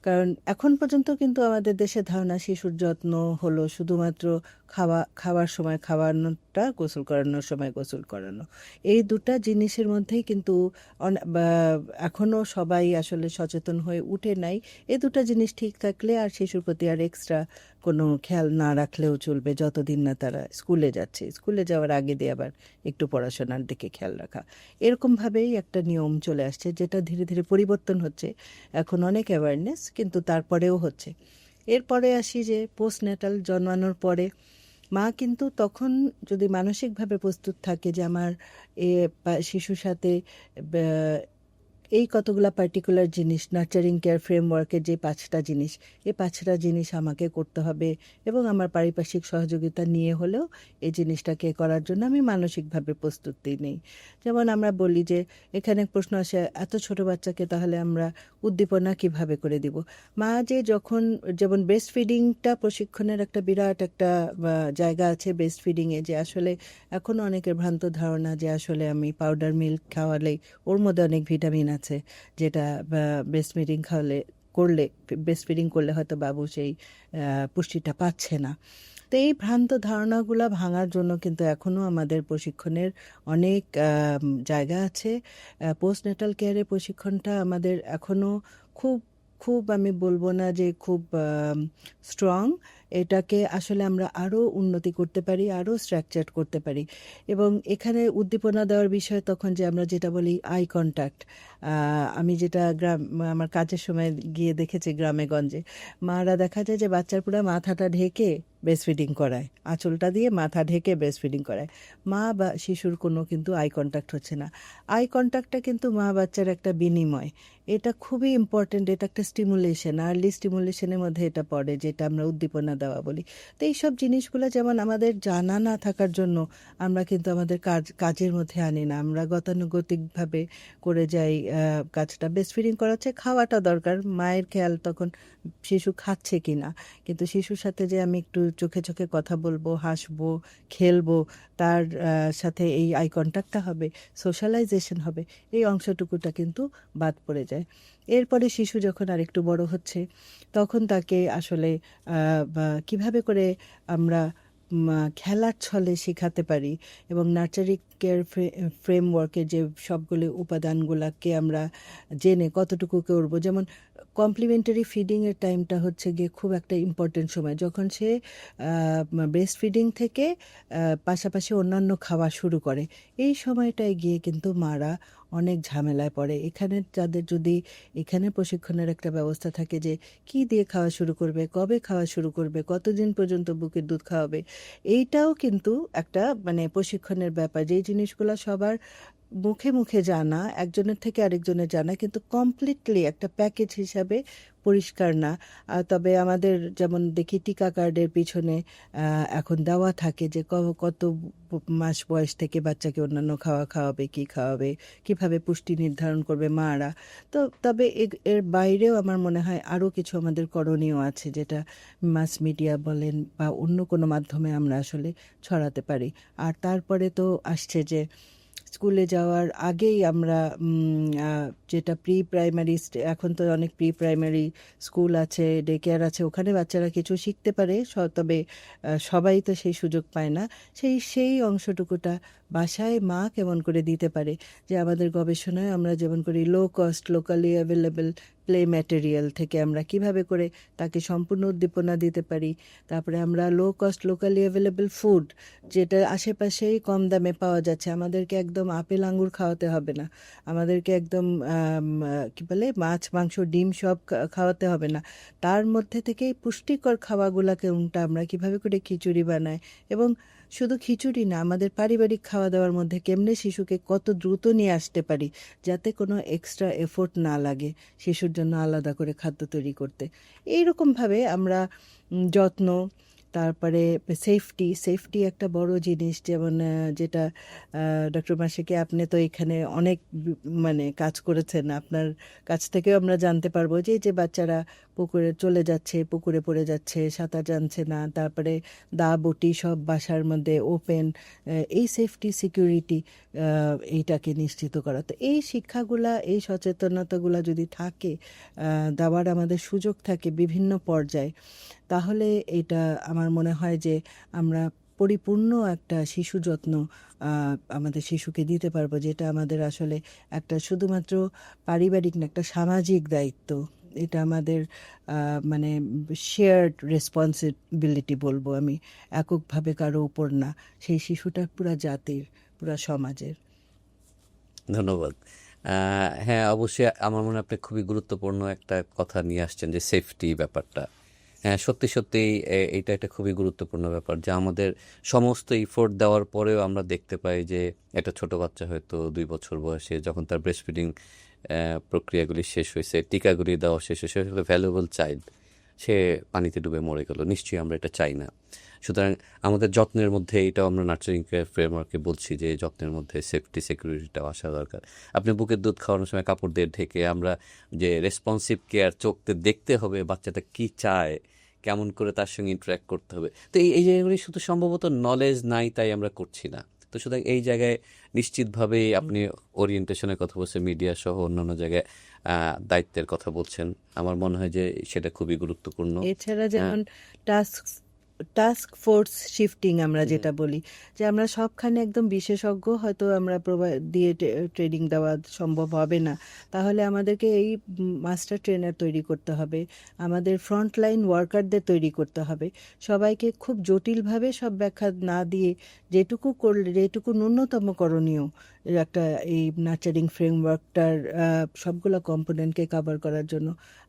কারণ এখন পর্যন্ত কিন্তু আমাদের দেশে ধারণা শিশুর যত্ন হলো শুধুমাত্র খাওয়ার সময় খাওয়ানোটা, গোসল করানোর সময় গোসল করানো, এই দুটা জিনিসের মধ্যেই কিন্তু এখনও সবাই আসলে সচেতন হয়ে উঠে নাই। এই দুটা জিনিস ঠিক থাকলে আর শিশুর প্রতি আর এক্সট্রা কোনো খেয়াল না রাখলেও চলবে, যতদিন না তারা স্কুলে যাচ্ছে। স্কুলে যাওয়ার আগে দিয়ে আবার একটু পড়াশোনার দিকে খেয়াল রাখা, এরকমভাবেই একটা নিয়ম চলে আসছে, যেটা ধীরে ধীরে পরিবর্তন হচ্ছে। এখন অনেক অ্যাওয়ারনেস, কিন্তু তারপরেও হচ্ছে। এরপরে আসি যে পোস্টন্যাটাল, জন্মানোর পরে মা কিন্তু তখন যদি মানসিকভাবে প্রস্তুত থাকে যে আমার শিশুর সাথে এই কতগুলা পার্টিকুলার জিনিস, নার্চারিং কেয়ার ফ্রেমওয়ার্কের যে 5টা জিনিস, এই 5টা জিনিস আমাকে করতে হবে, এবং আমার পারিপার্শ্বিক সহযোগিতা নিয়ে হলেও এই জিনিসটাকে করার জন্য আমি মানসিকভাবে প্রস্তুতি নেই। যেমন আমরা বলি যে এখানে প্রশ্ন আসে, এত ছোট বাচ্চাকে তাহলে আমরা উদ্দীপনা কিভাবে করে দিব। মা যে যখন, যেমন ব্রেস্ট ফিডিংটা প্রশিক্ষণের একটা বিরাট একটা জায়গা আছে ব্রেস্ট ফিডিংয়ে, যে আসলে এখনও অনেকের ভ্রান্ত ধারণা যে আসলে আমি পাউডার মিল্ক খাওয়ালেই ওর মধ্যে অনেক ভিটামিন আছে, যেটা ব্রেস্ট ফিডিং করলে হয়তো বাবু সেই পুষ্টিটা পাচ্ছে না। তো এই ভ্রান্ত ধারণাগুলো ভাঙার জন্য কিন্তু এখনও আমাদের প্রশিক্ষণের অনেক জায়গা আছে। পোস্টন্যাটাল কেয়ারের প্রশিক্ষণটা আমাদের এখনও খুব খুব আমি বলবো না যে খুব স্ট্রং। এটাকে আসলে আমরা আরও উন্নতি করতে পারি, আরও স্ট্রাকচার করতে পারি। এবং এখানে উদ্দীপনা দেওয়ার বিষয় তখন যে আমরা যেটা বলি আই কন্ট্যাক্ট, আমি যেটা আমার কাজের সময় গিয়ে দেখেছি গ্রামে গঞ্জে, মারা দেখা যায় যে বাচ্চার পুরো মাথাটা ঢেকে ব্রেস্ট ফিডিং করায়, আঁচলটা দিয়ে মাথা ঢেকে ব্রেস্ট ফিডিং করায়, মা বা শিশুর কোনো কিন্তু আই কন্ট্যাক্ট হচ্ছে না। আই কন্ট্যাক্টটা কিন্তু মা বাচ্চার একটা বিনিময়, এটা খুবই ইম্পর্টেন্ট, এটা একটা স্টিমুলেশন, আর্লি স্টিমুলেশনের মধ্যে এটা পড়ে, যেটা আমরা উদ্দীপনা দেওয়া বলি। তো এইসব জিনিসগুলো যেমন আমাদের জানা না থাকার জন্য আমরা কিন্তু আমাদের কাজের মধ্যে আনি না, আমরা গতানুগতিকভাবে করে যাই কাজটা। ব্রেস্ট ফিডিং করাচ্ছে, খাওয়াটা দরকার, মায়ের খেয়াল তখন শিশু খাচ্ছে কিনা, কিন্তু শিশুর সাথে যে আমি একটু চোখে চোখে কথা বলবো, হাসবো, খেলবো, তার সাথে এই আই কন্ট্যাক্টটা হবে, সোশ্যালাইজেশন হবে, এই অংশটুকুটা কিন্তু বাদ পড়ে যায়। এরপরে শিশু যখন আরেকটু বড় হচ্ছে তখন তাকে আসলে কিভাবে করে আমরা খেলার ছলে শেখাতে পারি, এবং নার্চারি কেয়ার ফ্রেমওয়ার্কের যে সবগুলো উপাদানগুলোকে আমরা জেনে কতটুকু করবো। যেমন কমপ্লিমেন্টারি ফিডিংয়ের টাইমটা হচ্ছে গিয়ে খুব একটা ইম্পর্টেন্ট সময়, যখন সে ব্রেস্ট ফিডিং থেকে পাশাপাশি অন্যান্য খাওয়া শুরু করে। এই সময়টায় গিয়ে কিন্তু মারা অনেক ঝামেলায় পড়ে। এখানে যাদের যদি এখানে প্রশিক্ষণের একটা ব্যবস্থা থাকে যে কি দিয়ে খাওয়া শুরু করবে, কবে খাওয়া শুরু করবে, কতদিন পর্যন্ত বুকের দুধ খাওয়াবে, এইটাও কিন্তু একটা প্রশিক্ষণের ব্যাপার। যেই জিনিসগুলো সবার মুখে মুখে জানা, একজনের থেকে আরেকজনের জানা, কিন্তু কমপ্লিটলি একটা প্যাকেজ হিসাবে পরিষ্কার না। তবে আমাদের যেমন দেখি টিকা কার্ডের পিছনে এখন দেওয়া থাকে যে কত মাস বয়স থেকে বাচ্চাকে অন্যান্য খাওয়াবে, কি খাওয়াবে, কিভাবে পুষ্টি নির্ধারণ করবে মারা। তো তবে এর বাইরেও আমার মনে হয় আরও কিছু আমাদের করণীয় আছে, যেটা মাস মিডিয়া বলেন বা অন্য কোনো মাধ্যমে আমরা আসলে ছড়াতে পারি। আর তারপরে তো আসছে যে স্কুলে যাওয়ার আগেই আমরা যেটা প্রি প্রাইমারি, এখন তো অনেক প্রি প্রাইমারি স্কুল আছে, ডে কেয়ার আছে, ওখানে বাচ্চারা কিছু শিখতে পারে, তবে সবাই তো সেই সুযোগ পায় না। সেই অংশটুকুটা বাসায় মা কেমন করে দিতে পারে, যে আমাদের গবেষণায় আমরা যেমন করি low cost locally available play material থেকে আমরা কিভাবে করে তাকে সম্পূর্ণ উদ্দীপনা দিতে পারি। তারপরে আমরা low cost locally available food, যেটা আশেপাশেই কম দামে পাওয়া যাচ্ছে, আমাদেরকে একদম আপেল আঙ্গুর খাওয়াতে হবে না, আমাদেরকে একদম কি বলে মাছ মাংস ডিম সব খাওয়াতে হবে না, তার মধ্যে থেকেই পুষ্টিকর খাওয়াগুলোকে আমরা কিভাবে করে খিচুড়ি বানাই, এবং শুধু খিচুড়ি না, আমাদের পারিবারিক খাওয়া দাওয়ার মধ্যে কেমনে শিশুকে কত দ্রুত নিয়ে আসতে পারি যাতে কোনো এক্সট্রা এফোর্ট না লাগে শিশুর জন্য আলাদা করে খাদ্য তৈরি করতে। এইরকমভাবে আমরা যত্ন, তারপরে সেফটি একটা বড় জিনিস, যেমন যেটা ডক্টর মাসিকে আপনি তো এখানে অনেক মানে কাজ করেছেন, আপনার কাছ থেকেও আমরা জানতে পারবো যে যে বাচ্চারা পুকুরে চলে যাচ্ছে, পুকুরে পড়ে যাচ্ছে, সাঁতার জানছে না, তারপরে দা বটি সব বাসার মধ্যে ওপেন, এই সেফটি সিকিউরিটি এইটাকে নিশ্চিত করা। তো এই শিক্ষাগুলা, এই সচেতনতাগুলা যদি থাকে, দেওয়ার আমাদের সুযোগ থাকে বিভিন্ন পর্যায়ে, তাহলে এটা আমার মনে হয় যে আমরা পরিপূর্ণ একটা শিশু যত্ন আমাদের শিশুকে দিতে পারবো, যেটা আমাদের আসলে একটা শুধুমাত্র পারিবারিক না, একটা সামাজিক দায়িত্ব। এটা আমাদের মানে শেয়ার্ড রেসপন্সিবিলিটি বলবো আমি, এককভাবে কারো উপর না, সেই শিশুটা পুরা জাতির, পুরা সমাজের। ধন্যবাদ। হ্যাঁ, অবশ্যই আমার মনে হয় আপনি খুবই গুরুত্বপূর্ণ একটা কথা নিয়ে আসছেন, যে সেফটি ব্যাপারটা। হ্যাঁ, সত্যি সত্যিই এইটা একটা খুবই গুরুত্বপূর্ণ ব্যাপার, যে আমাদের সমস্ত ইফোর্ট দেওয়ার পরেও আমরা দেখতে পাই যে একটা ছোট বাচ্চা হয়তো 2 বছর বয়সে, যখন তার ব্রেস্ট ফিডিং প্রক্রিয়াগুলি শেষ হয়েছে, টিকাগুলি দেওয়া শেষ হয়েছে, সে ভ্যালুয়েবল চাইল্ড, সে পানিতে ডুবে মরে গেল। নিশ্চয়ই আমরা এটা চাই না। সুতরাং আমাদের যত্নের মধ্যে, এটাও আমরা নার্চারিং কেয়ার ফ্রেমওয়ার্কে বলছি, যে যত্নের মধ্যে সেফটি সিকিউরিটিটাও আসা দরকার। আপনি বুকের দুধ খাওয়ানোর সময় কাপড় দিয়ে ঢেকে, আমরা যে রেসপন্সিভ কেয়ার, চোখতে দেখতে হবে বাচ্চাটা কি চায়, কেমন করে তার সঙ্গে ইন্টারাক্ট করতে হবে। তো এই জায়গাগুলি শুধু সম্ভবত নলেজ নাই, তাই আমরা করছি না। তো সুতরাং এই জায়গায় নিশ্চিতভাবেই আপনি ওরিয়েন্টেশনের কথা বলছেন, মিডিয়া সহ অন্যান্য জায়গায় দায়িত্বের কথা বলছেন। আমার মনে হয় যে সেটা খুবই গুরুত্বপূর্ণ। এছাড়া যেমন টাস্ক ফোর্স শিফটিং আমরা যেটা বলি, যে আমরা সবখানে একদম বিশেষজ্ঞ হয়তো আমরা দিয়ে ট্রেনিং দেওয়া সম্ভব হবে না, তাহলে আমাদেরকে এই মাস্টার ট্রেনার তৈরি করতে হবে, আমাদের ফ্রন্টলাইন ওয়ার্কারদের তৈরি করতে হবে, সবাইকে খুব জটিলভাবে সব ব্যাখ্যা না দিয়ে যেটুকু করলে, যেটুকু ন্যূনতম করণীয় একটা এই নার্চারিং ফ্রেমওয়ার্কটার সবগুলো কম্পোনেন্টকে কভার করার জন্য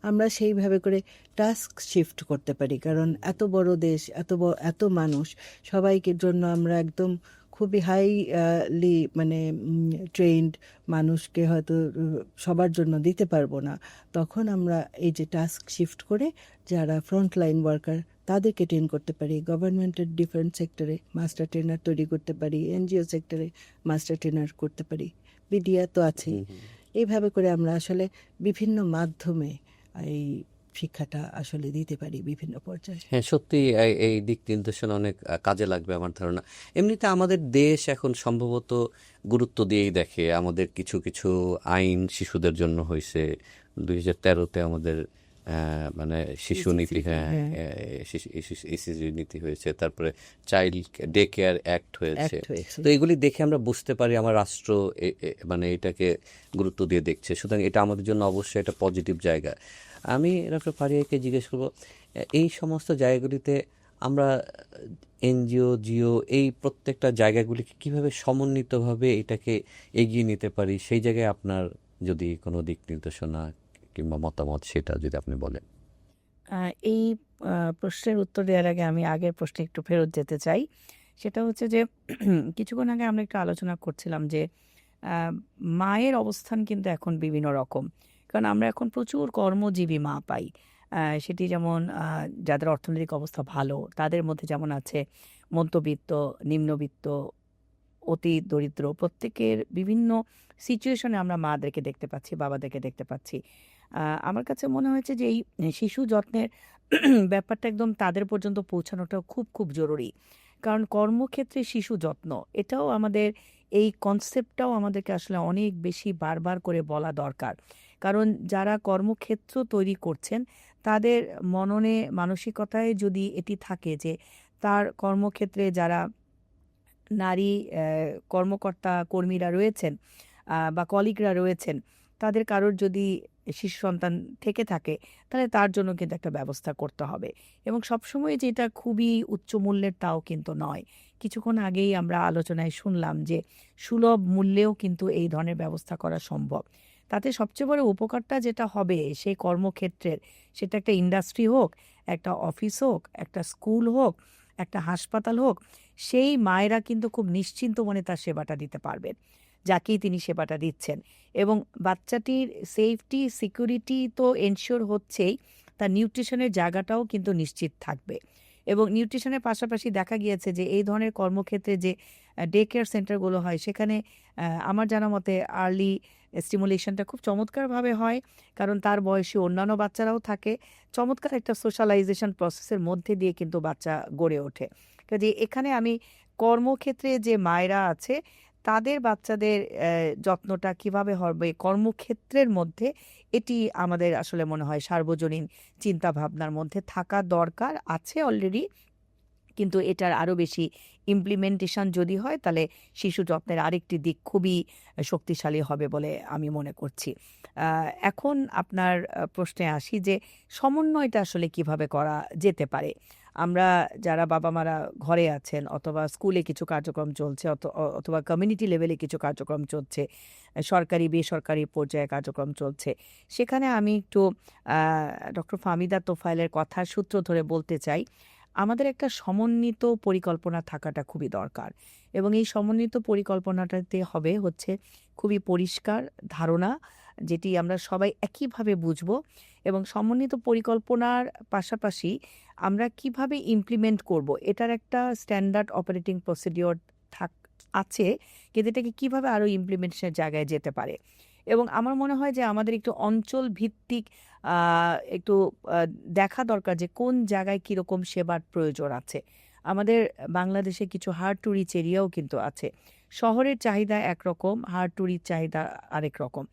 আমরা সেইভাবে করে টাস্ক শিফট করতে পারি। কারণ এত বড় দেশ, এত মানুষ, সবাইকে জন্য আমরা একদম খুবই হাইলি মানে ট্রেন্ড মানুষকে হয়তো সবার জন্য দিতে পারবো না। তখন আমরা এই যে টাস্ক শিফট করে যারা ফ্রন্টলাইন ওয়ার্কার তাদেরকে ট্রেন করতে পারি, গভর্নমেন্টের ডিফারেন্ট সেক্টরে মাস্টার ট্রেনার তৈরি করতে পারি, এনজিও সেক্টরে মাস্টার ট্রেনার করতে পারি, মিডিয়া তো আছেই। এইভাবে করে আমরা আসলে বিভিন্ন মাধ্যমে এই শিক্ষাটা আসলে দিতে পারি বিভিন্ন পর্যায়ে। হ্যাঁ, সত্যি এই দিক নির্দেশনা অনেক কাজে লাগবে আমার ধারণা। এমনিতে আমাদের দেশ এখন সম্ভবত গুরুত্ব দিয়েই দেখে। আমাদের কিছু কিছু আইন শিশুদের জন্য হয়েছে। 2013-তে আমাদের মানে শিশু নীতি, হ্যাঁ, ইসিজি নীতি হয়েছে। তারপরে চাইল্ড ডে কেয়ার অ্যাক্ট হয়েছে। তো এগুলি দেখে আমরা বুঝতে পারি আমার রাষ্ট্র মানে এটাকে গুরুত্ব দিয়ে দেখছে। সুতরাং এটা আমাদের জন্য অবশ্যই একটা পজিটিভ জায়গা। আমি ডক্টর ফারিয়াকে জিজ্ঞেস করবো, এই সমস্ত জায়গাগুলিতে আমরা এনজিও, জিও, এই প্রত্যেকটা জায়গাগুলিকে কিভাবে সমন্বিতভাবে এটাকে এগিয়ে নিতে পারি, সেই জায়গায় আপনার যদি কোনো দিক নির্দেশনা কিংবা মতামত, সেটা যদি আপনি বলেন। এই প্রশ্নের উত্তর দেওয়ার আগে আমি আগের প্রশ্নে একটু ফেরত যেতে চাই। সেটা হচ্ছে যে কিছুক্ষণ আগে আমরা একটু আলোচনা করছিলাম যে আহ, মায়ের অবস্থান কিন্তু এখন বিভিন্ন রকম, কারণ আমরা এখন প্রচুর কর্মজীবী মা পাই। সেটি যেমন যাদের অর্থনৈতিক অবস্থা ভালো তাদের মধ্যে যেমন আছে মধ্যবিত্ত, নিম্নবিত্ত, অতি দরিদ্র, প্রত্যেকের বিভিন্ন সিচুয়েশনে আমরা মাদেরকে দেখতে পাচ্ছি, বাবাদেরকে দেখতে পাচ্ছি। আমার কাছে মনে হয়েছে যে এই শিশু যত্নের ব্যাপারটা একদম তাদের পর্যন্ত পৌঁছানোটা খুব খুব জরুরি, কারণ কর্মক্ষেত্রে শিশু যত্ন এটাও আমাদের, এই কনসেপ্টটাও আমাদেরকে আসলে অনেক বেশি বারবার করে বলা দরকার। কারণ যারা কর্মক্ষেত্র তৈরি করছেন তাদের মননে মানসিকতায় যদি এটি থাকে যে তার কর্মক্ষেত্রে যারা নারী কর্মকর্তা কর্মীরা রয়েছেন বা কলিগরা রয়েছেন, তাদের কারোর যদি শিশু সন্তান থেকে থাকে তাহলে তার জন্য কিন্তু একটা ব্যবস্থা করতে হবে। এবং সবসময় যে এটা খুবই উচ্চ মূল্যের তাও কিন্তু নয়। কিছুক্ষণ আগেই আমরা আলোচনায় শুনলাম যে সুলভ মূল্যেও কিন্তু এই ধরনের ব্যবস্থা করা সম্ভব। তাতে সবচেয়ে বড় উপকারটা যেটা হবে সেই কর্মক্ষেত্রের, সেটা একটা ইন্ডাস্ট্রি হোক, একটা অফিস হোক, একটা স্কুল হোক, একটা হাসপাতাল হোক, সেই মায়েরা কিন্তু খুব নিশ্চিন্ত মনে তার সেবাটা দিতে পারবেন যাকেই তিনি সেবাটা দিচ্ছেন। এবং বাচ্চাটির সেফটি সিকিউরিটি তো এনশিওর হচ্ছেই, তার নিউট্রিশনের জায়গাটাও কিন্তু নিশ্চিত থাকবে। এবং নিউট্রিশনের পাশাপাশি দেখা গিয়েছে যে এই ধরনের কর্মক্ষেত্রে যে ডে কেয়ার সেন্টারগুলো হয় সেখানে আমার জানা মতে আর্লি স্টিমুলেশনটা খুব চমৎকারভাবে হয়, কারণ তার বয়সী অন্যান্য বাচ্চারাও থাকে। চমৎকার একটা সোশ্যালাইজেশন প্রসেসের মধ্যে দিয়ে কিন্তু বাচ্চা গড়ে ওঠে। কাজে এখানে আমি কর্মক্ষেত্রে যে মায়েরা আছে তাদের বাচ্চাদের যত্নটা কিভাবে হবে কর্মক্ষেত্রের মধ্যে, এটি আমাদের আসলে মনে হয় সার্বজনীন চিন্তা ভাবনার মধ্যে থাকা দরকার, আছে অলরেডি, কিন্তু এটার আরও বেশি ইমপ্লিমেন্টেশন যদি হয় তাহলে শিশু যত্নের আরেকটি দিক খুবই শক্তিশালী হবে বলে আমি মনে করছি। এখন আপনার প্রশ্নে আসি যে সমন্বয়টা আসলে কিভাবে করা যেতে পারে। আমরা যারা বাবা মারা ঘরে আছেন অথবা স্কুলে কিছু কার্যক্রম চলছে অথবা কমিউনিটি লেভেলে কিছু কার্যক্রম চলছে, সরকারি বেসরকারি পর্যায়ে কার্যক্রম চলছে, সেখানে আমি একটু ডক্টর ফাহমিদা তোফায়েলের কথার সূত্র ধরে বলতে চাই, আমাদের একটা সমন্বিত পরিকল্পনা থাকাটা খুবই দরকার। এবং এই সমন্বিত পরিকল্পনাটাতে হবে হচ্ছে খুবই পরিষ্কার ধারণা, যেটি আমরা সবাই একইভাবে বুঝব। এবং সমন্বিত পরিকল্পনার পাশাপাশি আমরা কিভাবে ইমপ্লিমেন্ট করব এটার একটা স্ট্যান্ডার্ড অপারেটিং প্রসিডিওর থাক আছে, কিন্তু এটাকে কীভাবে আরও ইমপ্লিমেন্টেশনের জায়গায় যেতে পারে। এবং আমার মনে হয় যে আমাদের একটু অঞ্চল ভিত্তিক একটু দেখা দরকার যে কোন জায়গায় কীরকম সেবার প্রয়োজন আছে। আমাদের বাংলাদেশে কিছু হার্ড টু রিচ এরিয়াও কিন্তু আছে। শহরের চাহিদা একরকম, হার্ড টু রিচ চাহিদা আরেক রকম।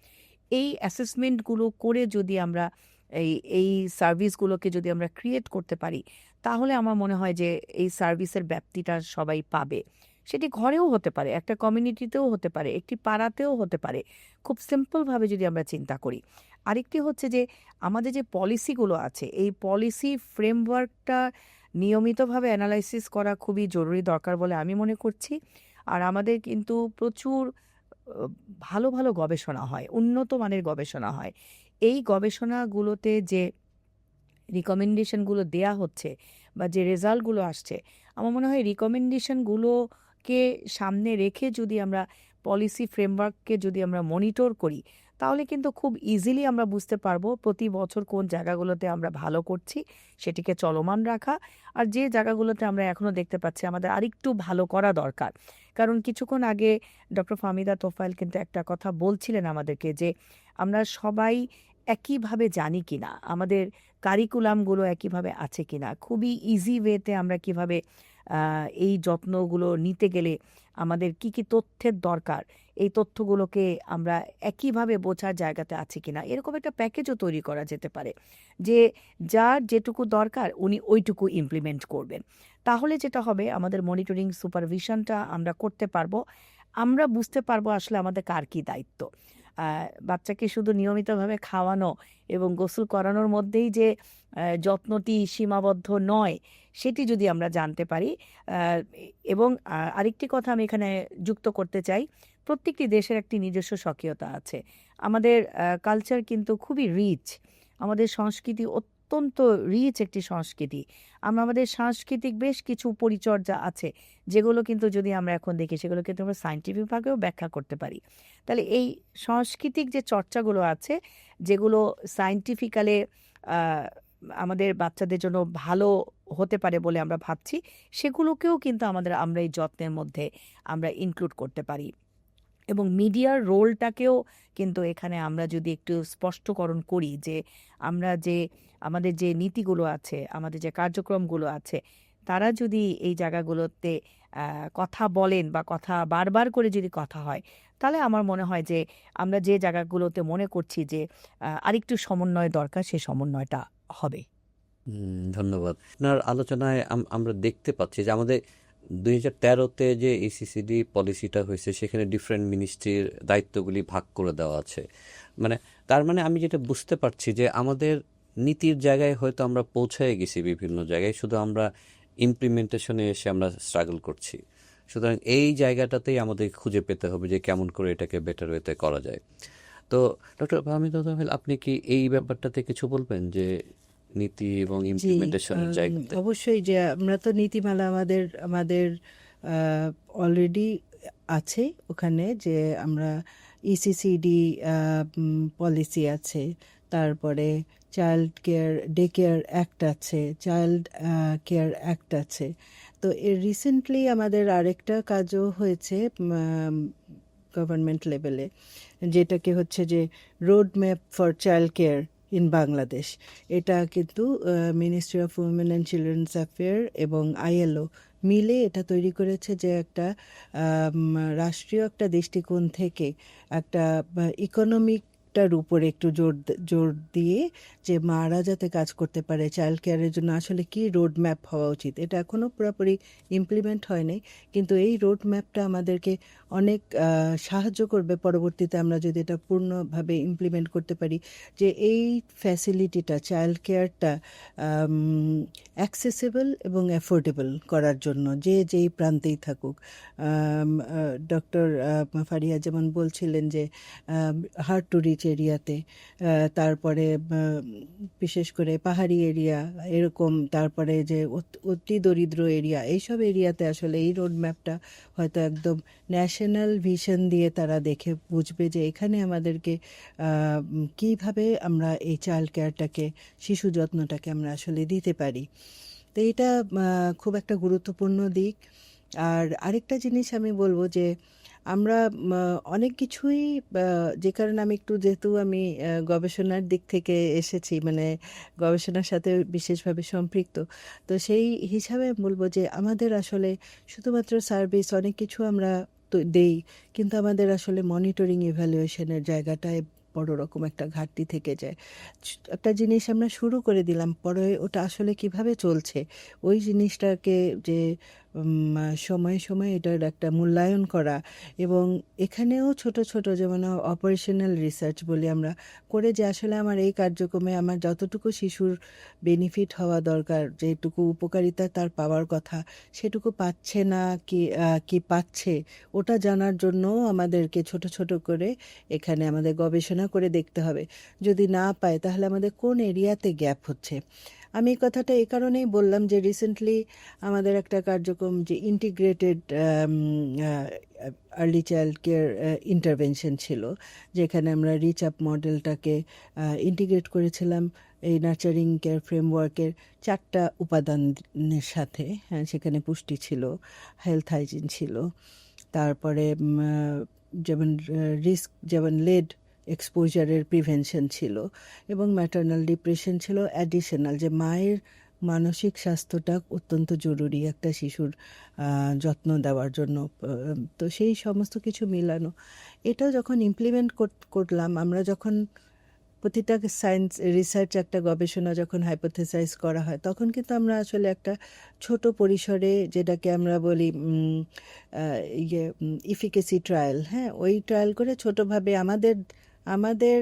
এই অ্যাসেসমেন্টগুলো করে যদি আমরা এই এই সার্ভিসগুলোকে যদি আমরা ক্রিয়েট করতে পারি, তাহলে আমার মনে হয় যে এই সার্ভিসের ব্যাপ্তিটা সবাই পাবে। সেটি ঘরেও হতে পারে, একটা কমিউনিটিতেও হতে পারে, একটি পাড়াতেও হতে পারে, খুব সিম্পলভাবে যদি আমরা চিন্তা করি। আরেকটি হচ্ছে যে আমাদের যে পলিসিগুলো আছে এই পলিসি ফ্রেমওয়ার্কটা নিয়মিতভাবে অ্যানালাইসিস করা খুবই জরুরি দরকার বলে আমি মনে করছি। আর আমাদের কিন্তু প্রচুর ভালো ভালো গবেষণা হয়, উন্নত মানের গবেষণা হয়। এই গবেষণাগুলোতে যে রিকমেন্ডেশনগুলো দেয়া হচ্ছে বা যে রেজাল্টগুলো আসছে, আমার মনে হয় রিকমেন্ডেশনগুলোকে সামনে রেখে যদি আমরা পলিসি ফ্রেমওয়ার্ককে যদি আমরা মনিটর করি, তাহলে কিন্তু খুব ইজিলি আমরা বুঝতে পারবো প্রতি বছর কোন জায়গাগুলোতে আমরা ভালো করছি সেটিকে চলমান রাখা, আর যে জায়গাগুলোতে আমরা এখনও দেখতে পাচ্ছি আমাদের আরেকটু ভালো করা দরকার। কারণ কিছুক্ষণ আগে ডক্টর ফাহমিদা তোফায়েল কিন্তু একটা কথা বলছিলেন আমাদেরকে যে আমরা সবাই একইভাবে জানি কিনা, আমাদের কারিকুলামগুলো একইভাবে আছে কিনা, খুবই ইজি ওয়েতে আমরা কিভাবে এই যত্নগুলো নিতে গেলে আমাদের কি কি তথ্যের দরকার, এই তথ্যগুলোকে আমরা একইভাবে বোঝার জায়গাতে আছি কিনা, এরকম একটা প্যাকেজও তৈরি করা যেতে পারে যে যার যেটুকু দরকার উনি ওইটুকু ইমপ্লিমেন্ট করবেন। তাহলে যেটা হবে আমাদের মনিটরিং সুপারভিশনটা আমরা করতে পারবো, আমরা বুঝতে পারবো আসলে আমাদের কার কী দায়িত্ব। বাচ্চাকে শুধু নিয়মিতভাবে খাওয়ানো এবং গোসল করানোর মধ্যেই যে যত্নটি সীমাবদ্ধ নয় সেটি যদি আমরা জানতে পারি। এবং আরেকটি কথা আমি এখানে যুক্ত করতে চাই, প্রত্যেকটি দেশের একটি নিজস্ব স্বকীয়তা আছে। আমাদের কালচার কিন্তু খুবই রিচ, আমাদের সংস্কৃতি অত্যন্ত রিচ একটি সংস্কৃতি। আমরা আমাদের সাংস্কৃতিক বেশ কিছু পরিচর্যা আছে, যেগুলো কিন্তু যদি আমরা এখন দেখি সেগুলো কিন্তু আমরা সায়েন্টিফিকভাবেও ব্যাখ্যা করতে পারি। তাহলে এই সাংস্কৃতিক যে চর্চাগুলো আছে, যেগুলো সায়েন্টিফিক্যালি আ আমাদের বাচ্চাদের জন্য ভালো হতে পারে বলে আমরা ভাবছি, সেগুলোকেও কিন্তু আমরা এই যত্নের মধ্যে আমরা ইনক্লুড করতে পারি। এবং মিডিয়ার রোলটাকেও কিন্তু এখানে আমরা যদি একটু স্পষ্টকরণ করি যে আমাদের যে নীতিগুলো আছে, আমাদের যে কার্যক্রমগুলো আছে, তারা যদি এই জায়গাগুলোতে কথা বলেন বা কথা বারবার করে যদি কথা হয়, তাহলে আমার মনে হয় যে আমরা যে জায়গাগুলোতে মনে করছি যে আরেকটু সমন্বয় দরকার, সেই সমন্বয়টা হবে। ধন্যবাদ। আপনার আলোচনায় আমরা দেখতে পাচ্ছি যে আমাদের 2013-তে যে এসিসিডি পলিসিটা হয়েছে সেখানে ডিফারেন্ট মিনিস্ট্রির দায়িত্বগুলি ভাগ করে দেওয়া আছে। মানে তার মানে আমি যেটা বুঝতে পারছি যে আমাদের নীতির জায়গায় হয়তো আমরা পৌঁছায় গেছি বিভিন্ন জায়গায়, শুধু আমরা ইমপ্লিমেন্টেশনে এসে আমরা স্ট্রাগল করছি। সুতরাং এই জায়গাটাতেই আমাদের খুঁজে পেতে হবে যে কেমন করে এটাকে বেটার ওয়েতে করা যায়। তো ডক্টর ফাহমিদা তাহমিল, আপনি কি এই ব্যাপারটাতে কিছু বলবেন যে নীতি এবং জি, ইমপ্লিমেন্টেশনের জায়গাতে? অবশ্যই যে আমরা তো নীতিমালা আমাদের আমাদের অলরেডি আছে ওখানে, যে আমরা ইসিসিডি পলিসি আছে, তারপরে child care day care act আছে, চাইল্ড কেয়ার অ্যাক্ট আছে। তো এর রিসেন্টলি আমাদের আরেকটা কাজও হয়েছে গভর্নমেন্ট লেভেলে, যেটাকে হচ্ছে যে road map for child care in Bangladesh. এটা কিন্তু ministry of women and children's affair এবং আইএলও মিলে এটা তৈরি করেছে, যে একটা রাষ্ট্রীয় একটা দৃষ্টিকোণ থেকে একটা ইকোনমিকটার উপরে একটু জোর দিয়ে যে মারা যাতে কাজ করতে পারে চাইল্ড কেয়ারের জন্য আসলে কি রোড ম্যাপ হওয়া উচিত। এটা এখনও পুরোপুরি ইমপ্লিমেন্ট হয়নি, কিন্তু এই রোড ম্যাপটা আমাদেরকে অনেক সাহায্য করবে পরবর্তীতে আমরা যদি এটা পূর্ণভাবে ইমপ্লিমেন্ট করতে পারি, যে এই ফ্যাসিলিটিটা চাইল্ড কেয়ারটা অ্যাক্সেসিবল এবং অ্যাফোর্ডেবল করার জন্য যেই প্রান্তেই থাকুক। ডক্টর ফারিয়া যেমন বলছিলেন যে হার্ড টু রিচ এরিয়াতে, তারপরে বিশেষ করে পাহাড়ি এরিয়া এরকম, তারপরে যে অতি দরিদ্র এরিয়া, এইসব এরিয়াতে আসলে এই রোড ম্যাপটা হয়তো একদম ন্যাশনাল ভিশন দিয়ে তারা দেখে বুঝবে যে এখানে আমাদেরকে কিভাবে আমরা এই চাইল্ড কেয়ারটাকে, শিশু যত্নটাকে আমরা আসলে দিতে পারি। তো এটা খুব একটা গুরুত্বপূর্ণ দিক। আর আরেকটা জিনিস আমি বলবো যে আমরা অনেক কিছুই, যে কারণে আমি একটু, যেহেতু আমি গবেষণার দিক থেকে এসেছি, মানে গবেষণার সাথে বিশেষভাবে সম্পৃক্ত, তো সেই হিসাবে বলবো যে আমাদের আসলে শুধুমাত্র সার্ভিস, অনেক কিছু আমরা তো দেই, কিন্তু আমাদের আসলে মনিটরিং ইভ্যালুয়েশনের জায়গাটায় বড় রকম একটা ঘাটতি থেকে যায়। একটা জিনিস আমরা শুরু করে দিলাম, পরে ওটা আসলে কিভাবে চলছে ওই জিনিসটাকে যে সময়ে সময়ে এটার একটা মূল্যায়ন করা, এবং এখানেও ছোট ছোট যেমন অপারেশনাল রিসার্চ বলি আমরা করে, যে আসলে আমার এই কার্যক্রমে আমার যতটুকু শিশুর বেনিফিট হওয়া দরকার, যেটুকু উপকারিতা তার পাওয়ার কথা, সেটুকু পাচ্ছে না কি পাচ্ছে, ওটা জানার জন্য আমাদেরকে ছোট ছোট করে এখানে আমাদের গবেষণা করে দেখতে হবে। যদি না পায় তাহলে আমাদের কোন এরিয়াতে গ্যাপ হচ্ছে। আমি এই কথাটা এই কারণেই বললাম যে রিসেন্টলি আমাদের একটা কার্যক্রম, যে integrated early child care intervention ছিল, যেখানে আমরা রিচ আপ মডেলটাকে ইন্টিগ্রেট করেছিলাম এই নার্চারিং কেয়ার ফ্রেমওয়ার্কের 4টা উপাদানের সাথে। হ্যাঁ, সেখানে পুষ্টি ছিল, হেলথ হাইজিন ছিল, তারপরে যেমন রিস্ক, যেমন লেড এক্সপোজারের প্রিভেনশন ছিল, এবং ম্যাটার্নাল ডিপ্রেশন ছিল অ্যাডিশনাল, যে মায়ের মানসিক স্বাস্থ্যটা অত্যন্ত জরুরি একটা শিশুর যত্ন দেওয়ার জন্য। তো সেই সমস্ত কিছু মিলানো, এটাও যখন ইমপ্লিমেন্ট করলাম আমরা, যখন প্রতিটা সায়েন্স রিসার্চ, একটা গবেষণা যখন হাইপোথেসাইজ করা হয়, তখন কিন্তু আমরা আসলে একটা ছোট পরিসরে, যেটাকে আমরা বলি ইফিকেসি ট্রায়াল, হ্যাঁ, ওই ট্রায়াল করে ছোটোভাবে আমাদের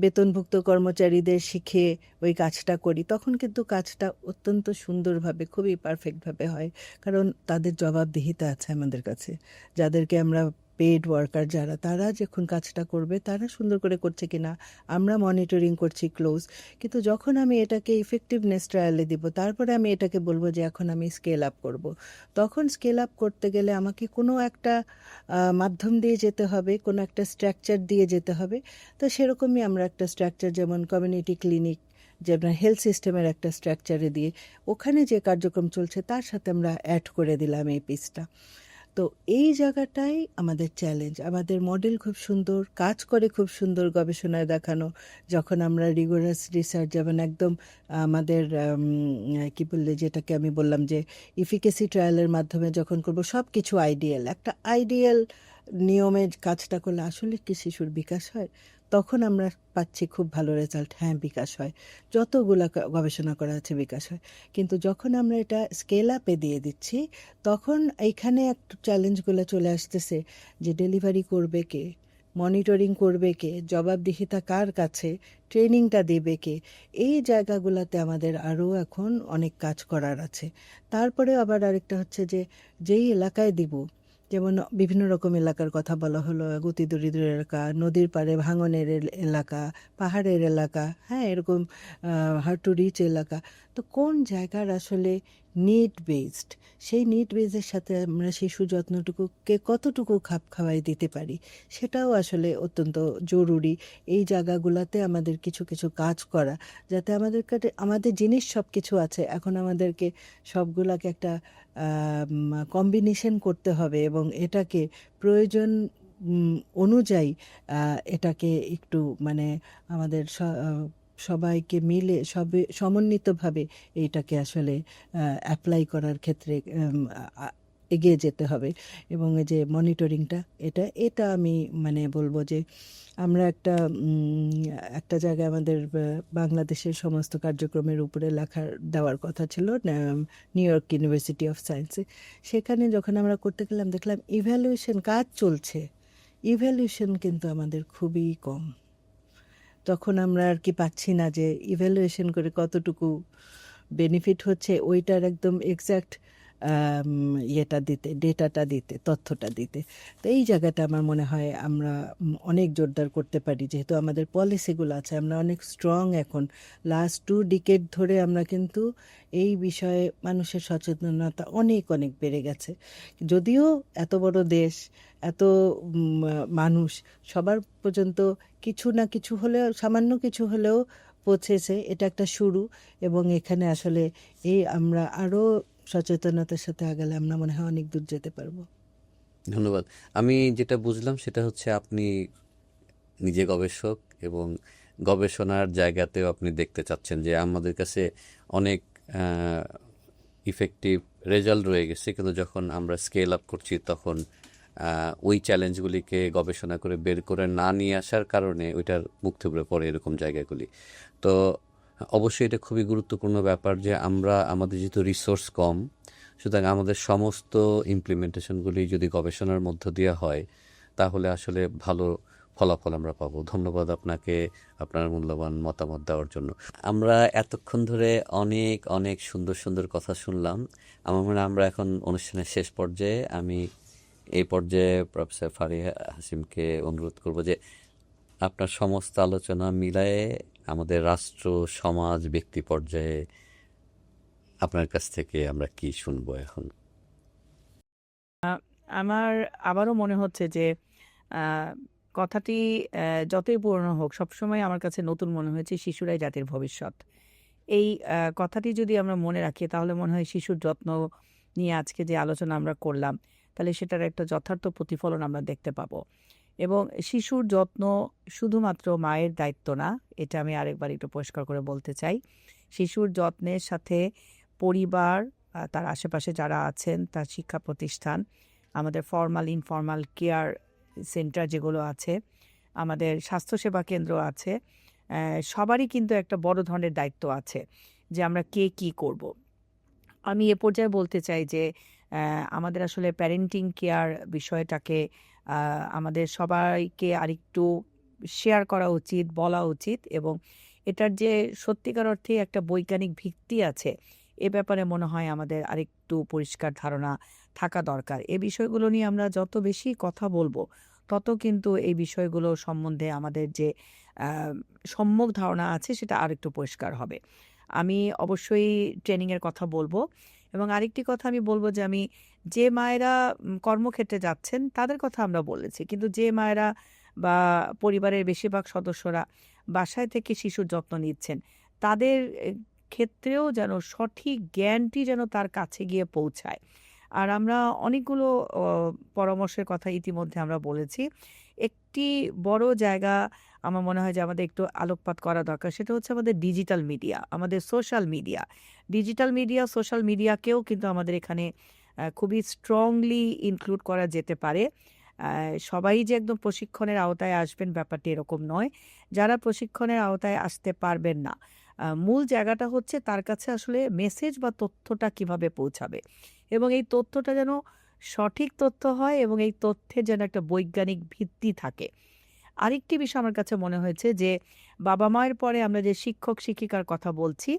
বেতনভুক্ত কর্মচারীদের শিখে ওই কাজটা করি, তখন কিন্তু কাজটা অত্যন্ত সুন্দরভাবে, খুবই পারফেক্টভাবে হয়, কারণ তাদের জবাবদিহিতা আছে আমাদের কাছে, যাদেরকে আমরা পেইড ওয়ার্কার যারা, তারা যখন কাজটা করবে তারা সুন্দর করে করছে কিনা আমরা মনিটরিং করছি ক্লোজ। কিন্তু যখন আমি এটাকে ইফেক্টিভনেস ট্রায়ালে দিব, তারপরে আমি এটাকে বলবো যে এখন আমি স্কেল আপ করব, তখন স্কেল আপ করতে গেলে আমাকে কোনো একটা মাধ্যম দিয়ে যেতে হবে, কোনো একটা স্ট্রাকচার দিয়ে যেতে হবে। তো সেরকমই আমরা একটা স্ট্রাকচার, যেমন কমিউনিটি ক্লিনিক, যেমন হেলথ সিস্টেমের একটা স্ট্রাকচারে দিয়ে ওখানে যে কার্যক্রম চলছে তার সাথে আমরা অ্যাড করে দিলাম এই পিসটা। তো এই জায়গাটাই আমাদের চ্যালেঞ্জ। আমাদের মডেল খুব সুন্দর কাজ করে, খুব সুন্দর গবেষণায় দেখানো। যখন আমরা রিগোরাস রিসার্চ, যেমন একদম আমাদের কি বললে, যেটাকে আমি বললাম যে ইফিকেসি ট্রায়ালের মাধ্যমে যখন করব, সব কিছু আইডিয়াল, একটা আইডিয়াল নিয়মে কাজটা করলে আসলে কি শিশুর বিকাশ হয়, তখন আমরা পাচ্ছি খুব ভালো রেজাল্ট। হ্যাঁ, বিকাশ হয়, যতগুলো গবেষণা করা আছে বিকাশ হয়। কিন্তু যখন আমরা এটা স্কেল আপে দিয়ে দিচ্ছি, তখন এইখানে একটা চ্যালেঞ্জগুলো চলে আসতেছে যে ডেলিভারি করবে কে, মনিটরিং করবে কে, জবাবদিহিতা কার কাছে, ট্রেনিংটা দেবে কে। এই জায়গাগুলোতে আমাদের আরও এখন অনেক কাজ করার আছে। তারপরে আবার আরেকটা হচ্ছে যে যেই এলাকায় দিব, যেমন বিভিন্ন রকম এলাকার কথা বলা হলো, অতি দরিদ্র এলাকা, নদীর পাড়ে ভাঙনের এলাকা, পাহাড়ের এলাকা, হ্যাঁ, এরকম হার্ড টু রিচ এলাকা। তো কোন জায়গার আসলে নিড বেসড, সেই নিড বেসের সাথে আমরা শিশু যত্নটুকুকে কতটুকু খাপ খাওয়াই দিতে পারি, সেটাও আসলে অত্যন্ত জরুরি। এই জায়গাগুলোতে আমাদের কিছু কিছু কাজ করা, যাতে আমাদের কাছে আমাদের জিনিস সব কিছু আছে, এখন আমাদেরকে সবগুলাকে একটা কম্বিনেশন করতে হবে এবং এটাকে প্রয়োজন অনুযায়ী এটাকে একটু মানে আমাদের সবাইকে মিলে সমন্বিতভাবে এইটাকে আসলে অ্যাপ্লাই করার ক্ষেত্রে এগিয়ে যেতে হবে। এবং এই যে মনিটরিংটা, এটা এটা আমি মানে বলবো যে আমরা একটা জায়গায় আমাদের বাংলাদেশের সমস্ত কার্যক্রমের উপরে লেখা দেওয়ার কথা ছিল, নিউ ইয়র্ক ইউনিভার্সিটি অফ সায়েন্সে। সেখানে যখন আমরা করতে গেলাম, দেখলাম ইভ্যালুয়েশন কাজ চলছে, ইভ্যালুয়েশন কিন্তু আমাদের খুবই কম। তখন আমরা আর কি পাচ্ছি না যে ইভ্যালুয়েশন করে কতটুকু বেনিফিট হচ্ছে, ওইটার একদম এক্স্যাক্ট ইয়েটা দিতে, ডেটাটা দিতে, তথ্যটা দিতে। তো এই জায়গাটা আমার মনে হয় আমরা অনেক জোরদার করতে পারি, যেহেতু আমাদের পলিসিগুলো আছে, আমরা অনেক স্ট্রং। এখন লাস্ট 2 ডিকেড ধরে আমরা কিন্তু এই বিষয়ে মানুষের সচেতনতা অনেক অনেক বেড়ে গেছে। যদিও এত বড় দেশ, এত মানুষ, সবার পর্যন্ত কিছু না কিছু হলেও, সামান্য কিছু হলেও পৌঁছেছে, এটা একটা শুরু। এবং এখানে আসলে আমরা আরও সচেতনতার সাথে আগালে আমরা মনে হয় অনেক দূর যেতে পারবো। ধন্যবাদ। আমি যেটা বুঝলাম সেটা হচ্ছে আপনি নিজে গবেষক এবং গবেষণার জায়গাতেও আপনি দেখতে চাচ্ছেন যে আমাদের কাছে অনেক ইফেক্টিভ রেজাল্ট রয়ে গেছে, কিন্তু যখন আমরা স্কেল আপ করছি তখন ওই চ্যালেঞ্জগুলিকে গবেষণা করে বের করে না নিয়ে আসার কারণে ওইটার মুখ থুবড়ে পড়ে এরকম জায়গাগুলি। তো অবশ্যই এটা খুবই গুরুত্বপূর্ণ ব্যাপার যে আমাদের যেহেতু রিসোর্স কম, সুতরাং আমাদের সমস্ত ইমপ্লিমেন্টেশনগুলি যদি গবেষণার মধ্য দিয়ে হয় তাহলে আসলে ভালো ফলাফল আমরা পাবো। ধন্যবাদ আপনাকে আপনার মূল্যবান মতামত দেওয়ার জন্য। আমরা এতক্ষণ ধরে অনেক অনেক সুন্দর সুন্দর কথা শুনলাম। আমার মনে হয় আমরা এখন অনুষ্ঠানের শেষ পর্যায়ে। আমি এই পর্যায়ে প্রফেসর ফারিহা হাসিমকে অনুরোধ করব যে আপনার সমস্ত আলোচনা মিলায়ে আমাদের রাষ্ট্র, সমাজ, ব্যক্তি পর্যায়ে আপনার কাছ থেকে আমরা কি শুনবো এখন? আমার আবারও মনে হচ্ছে যে কথাটি যতই পুরনো হোক, সবসময় আমার কাছে নতুন মনে হয়েছে, শিশুরাই জাতির ভবিষ্যৎ। এই কথাটি যদি আমরা মনে রাখি, তাহলে মনে হয় শিশুর যত্ন নিয়ে আজকে যে আলোচনা আমরা করলাম, তাহলে সেটার একটা যথার্থ প্রতিফলন আমরা দেখতে পাবো। এবং শিশুর যত্ন শুধুমাত্র মায়ের দায়িত্ব না, এটা আমি আরেকবার একটু পরিষ্কার করে বলতে চাই। শিশুর যত্নের সাথে পরিবার, তার আশেপাশে যারা আছেন, তার শিক্ষা প্রতিষ্ঠান, আমাদের ফর্মাল ইনফর্মাল কেয়ার সেন্টার যেগুলো আছে, আমাদের স্বাস্থ্যসেবা কেন্দ্র আছে, সবারই কিন্তু একটা বড় ধরনের দায়িত্ব আছে যে আমরা কে কী করব। আমি এ পর্যায়ে বলতে চাই যে আমাদের আসলে প্যারেন্টিং কেয়ার বিষয়টাকে আমাদের সবাইকে আরেকটু শেয়ার করা উচিত, বলা উচিত, এবং এটার যে সত্যিকার অর্থে একটা বৈজ্ঞানিক ভিত্তি আছে, এ ব্যাপারে মনে হয় আমাদের আরেকটু পরিষ্কার ধারণা থাকা দরকার। এই বিষয়গুলো নিয়ে আমরা যত বেশি কথা বলবো, তত কিন্তু এই বিষয়গুলো সম্বন্ধে আমাদের যে সম্যক ধারণা আছে সেটা আরেকটু পরিষ্কার হবে। আমি অবশ্যই ট্রেনিংয়ের কথা বলবো এবং আরেকটি কথা আমি বলব যে আমি যে মায়েরা কর্মক্ষেত্রে যাচ্ছেন তাদের কথা আমরা বলেছি। কিন্তু যে মায়েরা বা পরিবারের বেশিরভাগ সদস্যরা বাসায় থেকে শিশুর যত্ন নিচ্ছেন, তাদের ক্ষেত্রেও যেন সঠিক জ্ঞানটি যেন তার কাছে গিয়ে পৌঁছায়। আর আমরা অনেকগুলো পরামর্শের কথা ইতিমধ্যে আমরা বলেছি। একটি বড় জায়গা আমার মনে হয় যে আমাদের একটু আলোকপাত করা দরকার। সেটা হচ্ছে আমাদের ডিজিটাল মিডিয়া, আমাদের social media. Digital media, social মিডিয়াকেও কিন্তু আমাদের এখানে খুবই স্ট্রংলি ইনক্লুড করা যেতে পারে। সবাই যে একদম প্রশিক্ষণের আওতায় আসবেন ব্যাপারটি এরকম নয়। যারা প্রশিক্ষণের আওতায় আসতে পারবেন না, মূল জায়গাটা হচ্ছে তার কাছে আসলে মেসেজ বা তথ্যটা কিভাবে পৌঁছাবে এবং এই তথ্যটা যেন সঠিক তথ্য হয় এবং এই তথ্যের যেন একটা বৈজ্ঞানিক ভিত্তি থাকে। আরেকটি বিষয় আমার কাছে মনে হয়েছে যে বাবা-মায়ের পরে আমরা যে শিক্ষক-শিক্ষিকার কথা বলছি,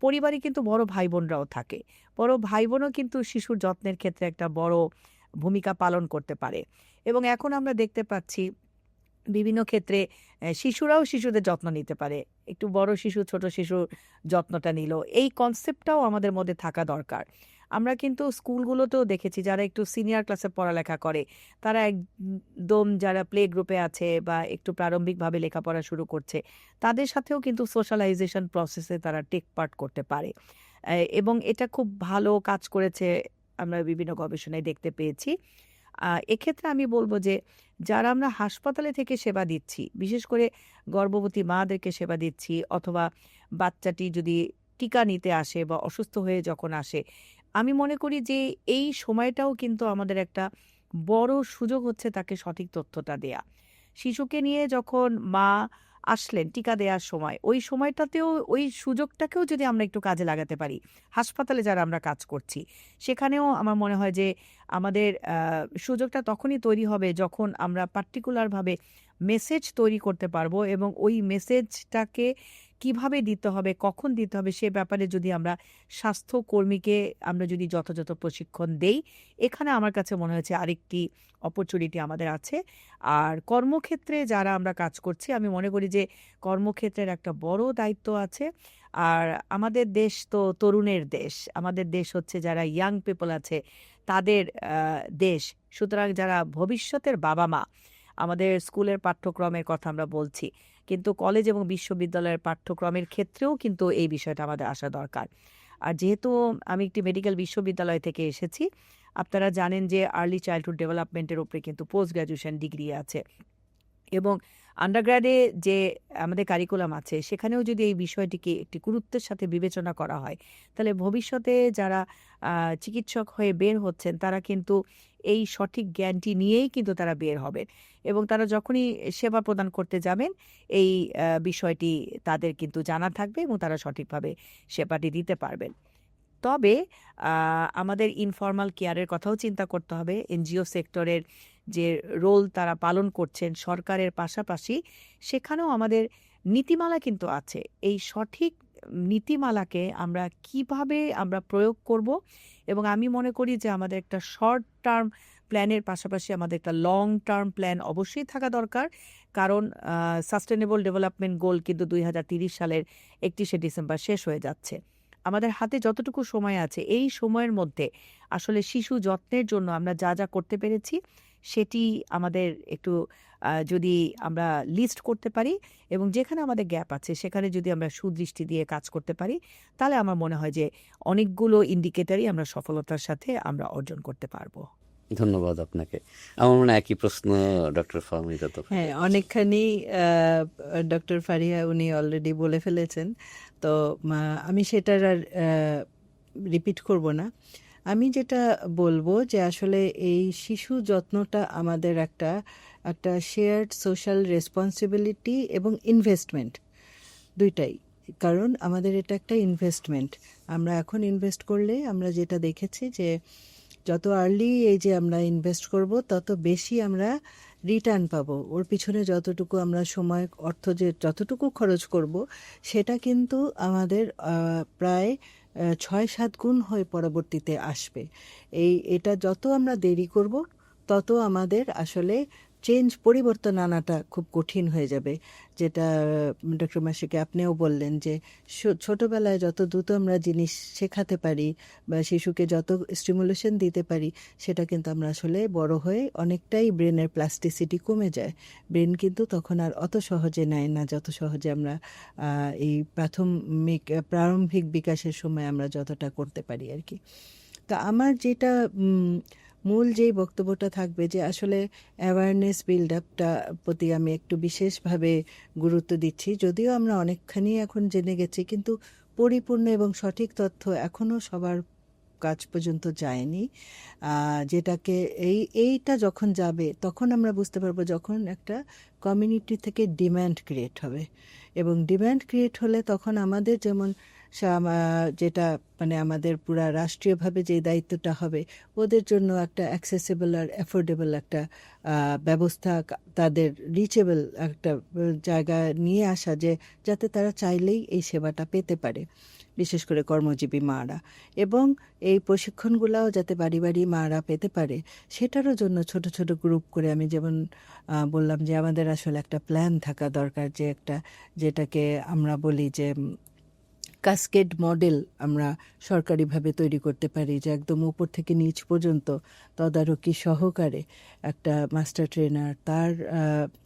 পরিবারে কিন্তু বড় ভাই-বোনরাও থাকে। বড় ভাই-বোনও কিন্তু শিশুর যত্নের ক্ষেত্রে একটা বড় ভূমিকা পালন করতে পারে এবং এখন আমরা দেখতে পাচ্ছি বিভিন্ন ক্ষেত্রে শিশুরাও শিশুদের যত্ন নিতে পারে। একটু বড় শিশু, ছোট শিশুর যত্নটা নিল। এই কনসেপ্টটাও আমাদের মধ্যে থাকা দরকার। আমরা কিন্তু স্কুলগুলোতেও দেখেছি যারা একটু সিনিয়র ক্লাসে পড়ালেখা করে, তারা একদম যারা প্লে গ্রুপে আছে বা একটু প্রারম্ভিকভাবে লেখাপড়া শুরু করছে, তাদের সাথেও কিন্তু সোশ্যালাইজেশন প্রসেসে তারা টেক পার্ট করতে পারে। এবং এটা খুব ভালো কাজ করেছে, আমরা বিভিন্ন গবেষণায় দেখতে পেয়েছি। এক্ষেত্রে আমি বলব যে যারা আমরা হাসপাতালে থেকে সেবা দিচ্ছি, বিশেষ করে গর্ভবতী মাদেরকে সেবা দিচ্ছি অথবা বাচ্চাটি যদি টিকা নিতে আসে বা অসুস্থ হয়ে যখন আসে, আমি মনে করি যে এই সময়টাও কিন্তু আমাদের একটা বড় সুযোগ হচ্ছে তাকে সঠিক তথ্যটা দেয়া। শিশুকে নিয়ে যখন মা আসলেন টিকা দেওয়ার সময়, ওই সময়টাতেও ওই সুযোগটাকেও যদি আমরা একটু কাজে লাগাতে পারি, হাসপাতালে যারা আমরা কাজ করছি, সেখানেও আমার মনে হয় যে আমাদের সুযোগটা তখনই তৈরি হবে যখন আমরা পার্টিকুলারভাবে মেসেজ তৈরি করতে পারবো এবং ওই মেসেজটাকে কিভাবে দিতে হবে, কখন দিতে হবে সে ব্যাপারে যদি আমরা স্বাস্থ্যকর্মীকে আমরা যদি যথাযথ প্রশিক্ষণ দেই, এখানে আমার কাছে মনে হয়েছে আরেকটি অপরচুনিটি আমাদের আছে। আর কর্মক্ষেত্রে যারা আমরা কাজ করছি, আমি মনে করি যে কর্মক্ষেত্রের একটা বড় দায়িত্ব আছে। আর আমাদের দেশ তো তরুণের দেশ। আমাদের দেশ হচ্ছে যারা ইয়াং পিপল আছে তাদের দেশ। সুতরাং যারা ভবিষ্যতের বাবা-মা, আমাদের স্কুলের পাঠ্যক্রমের কথা আমরা বলছি। কিন্তু কলেজ এবং বিশ্ববিদ্যালয়ের পাঠ্যক্রমের ক্ষেত্রেও কিন্তু এই বিষয়টা আমাদের আসা দরকার। আর যেহেতু আমি একটি মেডিকেল বিশ্ববিদ্যালয় থেকে এসেছি, আপনারা জানেন যে আর্লি চাইল্ডহুড ডেভেলপমেন্টের উপরে কিন্তু পোস্ট গ্র্যাজুয়েশন ডিগ্রি আছে এবং আন্ডারগ্র্যাডে যে আমাদের কারিকুলাম আছে সেখানেও যদি এই বিষয়টিকে একটি গুরুত্বের সাথে বিবেচনা করা হয়, তাহলে ভবিষ্যতে যারা চিকিৎসক হয়ে বের হচ্ছেন তারা কিন্তু এই সঠিক জ্ঞানটি নিয়েই কিন্তু তারা বের হবেন এবং তারা যখনই সেবা প্রদান করতে যাবেন এই বিষয়টি তাদের কিন্তু জানা থাকবে এবং তারা সঠিকভাবে সেবাটি দিতে পারবেন। তবে আমাদের ইনফর্মাল কেয়ারের কথাও চিন্তা করতে হবে। এনজিও সেক্টরের যে রোল তারা পালন করছেন সরকারের পাশাপাশি, সেখানেও আমাদের নীতিমালা কিন্তু আছে। এই সঠিক নীতিমালাকে আমরা কিভাবে আমরা প্রয়োগ করব এবং আমি মনে করি যে আমাদের একটা শর্ট টার্ম প্ল্যানের পাশাপাশি আমাদের একটা লং টার্ম প্ল্যান অবশ্যই থাকা দরকার। কারণ সাস্টেনেবল ডেভেলপমেন্ট গোল কিন্তু 2030 সালের 31শে ডিসেম্বর শেষ হয়ে যাচ্ছে। আমাদের হাতে যতটুকু সময় আছে এই সময়ের মধ্যে আসলে শিশু যত্নের জন্য আমরা যা যা করতে পেরেছি সেটি আমাদের একটু যদি আমরা লিস্ট করতে পারি এবং যেখানে আমাদের গ্যাপ আছে সেখানে যদি আমরা সুদৃষ্টি দিয়ে কাজ করতে পারি, তাহলে আমার মনে হয় যে অনেকগুলো ইন্ডিকেটরই আমরা সফলতার সাথে আমরা অর্জন করতে পারবো। ধন্যবাদ আপনাকে। আমার মনে হয় একই প্রশ্ন ডক্টর ফাহমিদা তো। হ্যাঁ, অনেকখানি ডক্টর ফারিহা উনি অলরেডি বলে ফেলেছেন, তো আমি সেটার আর রিপিট করব না। আমি যেটা বলবো যে আসলে এই শিশু যত্নটা আমাদের একটা একটা শেয়ার্ড সোশ্যাল রেসপন্সিবিলিটি এবং ইনভেস্টমেন্ট দুইটাই। কারণ আমাদের এটা একটা ইনভেস্টমেন্ট। আমরা এখন ইনভেস্ট করলে আমরা যেটা দেখেছি যে যত আর্লি এই যে আমরা ইনভেস্ট করব তত বেশি আমরা রিটার্ন পাবো। ওর পিছনে যতটুকু আমরা সময় অর্থ যে যতটুকু খরচ করব সেটা কিন্তু আমাদের প্রায় 6-7 গুণ হয়ে পরবর্তীতে আসবে। এটা যত আমরা দেরি করব তত আমাদের আসলে পরিবর্তন আনাটা খুব কঠিন হয়ে যাবে। যেটা ডক্টর মাসিকে আপনিও বললেন যে ছোটবেলায় যত দ্রুত আমরা জিনিস শেখাতে পারি বা শিশুকে যত স্টিমুলেশন দিতে পারি, সেটা কিন্তু আমরা আসলে বড় হয়ে অনেকটাই ব্রেনের প্লাস্টিসিটি কমে যায়। ব্রেন কিন্তু তখন আর অত সহজে নেয় না যত সহজে আমরা এই প্রারম্ভিক বিকাশের সময় আমরা যতটা করতে পারি আর কি। তা আমার যেটা মূল যেই বক্তব্যটা থাকবে যে আসলে অ্যাওয়ারনেস বিল্ড আপটা প্রতি আমি একটু বিশেষভাবে গুরুত্ব দিচ্ছি। যদিও আমরা অনেকখানি এখন জেনে গেছি, কিন্তু পরিপূর্ণ এবং সঠিক তথ্য এখনও সবার কাজ পর্যন্ত যায়নি। যেটাকে এইটা যখন যাবে তখন আমরা বুঝতে পারবো, যখন একটা কমিউনিটি থেকে ডিম্যান্ড ক্রিয়েট হবে। এবং ডিম্যান্ড ক্রিয়েট হলে তখন আমাদের যেমন যেটা মানে আমাদের পুরা রাষ্ট্রীয়ভাবে যে দায়িত্বটা হবে, ওদের জন্য একটা অ্যাক্সেসিবল আর অ্যাফোর্ডেবল একটা ব্যবস্থা, তাদের রিচেবল একটা জায়গা নিয়ে আসা, যাতে তারা চাইলেই এই সেবাটা পেতে পারে, বিশেষ করে কর্মজীবী মারা। এবং এই প্রশিক্ষণগুলোও যাতে বাড়ি বাড়ি মারা পেতে পারে, সেটারও জন্য ছোট ছোট গ্রুপ করে, আমি যেমন বললাম যে আমাদের আসলে একটা প্ল্যান থাকা দরকার, যেটাকে আমরা বলি যে কাসকেড মডেল আমরা সরকারিভাবে তৈরি করতে পারি, যে একদম উপর থেকে নিচ পর্যন্ত তদারকি সহকারে একটা মাস্টার ট্রেনার,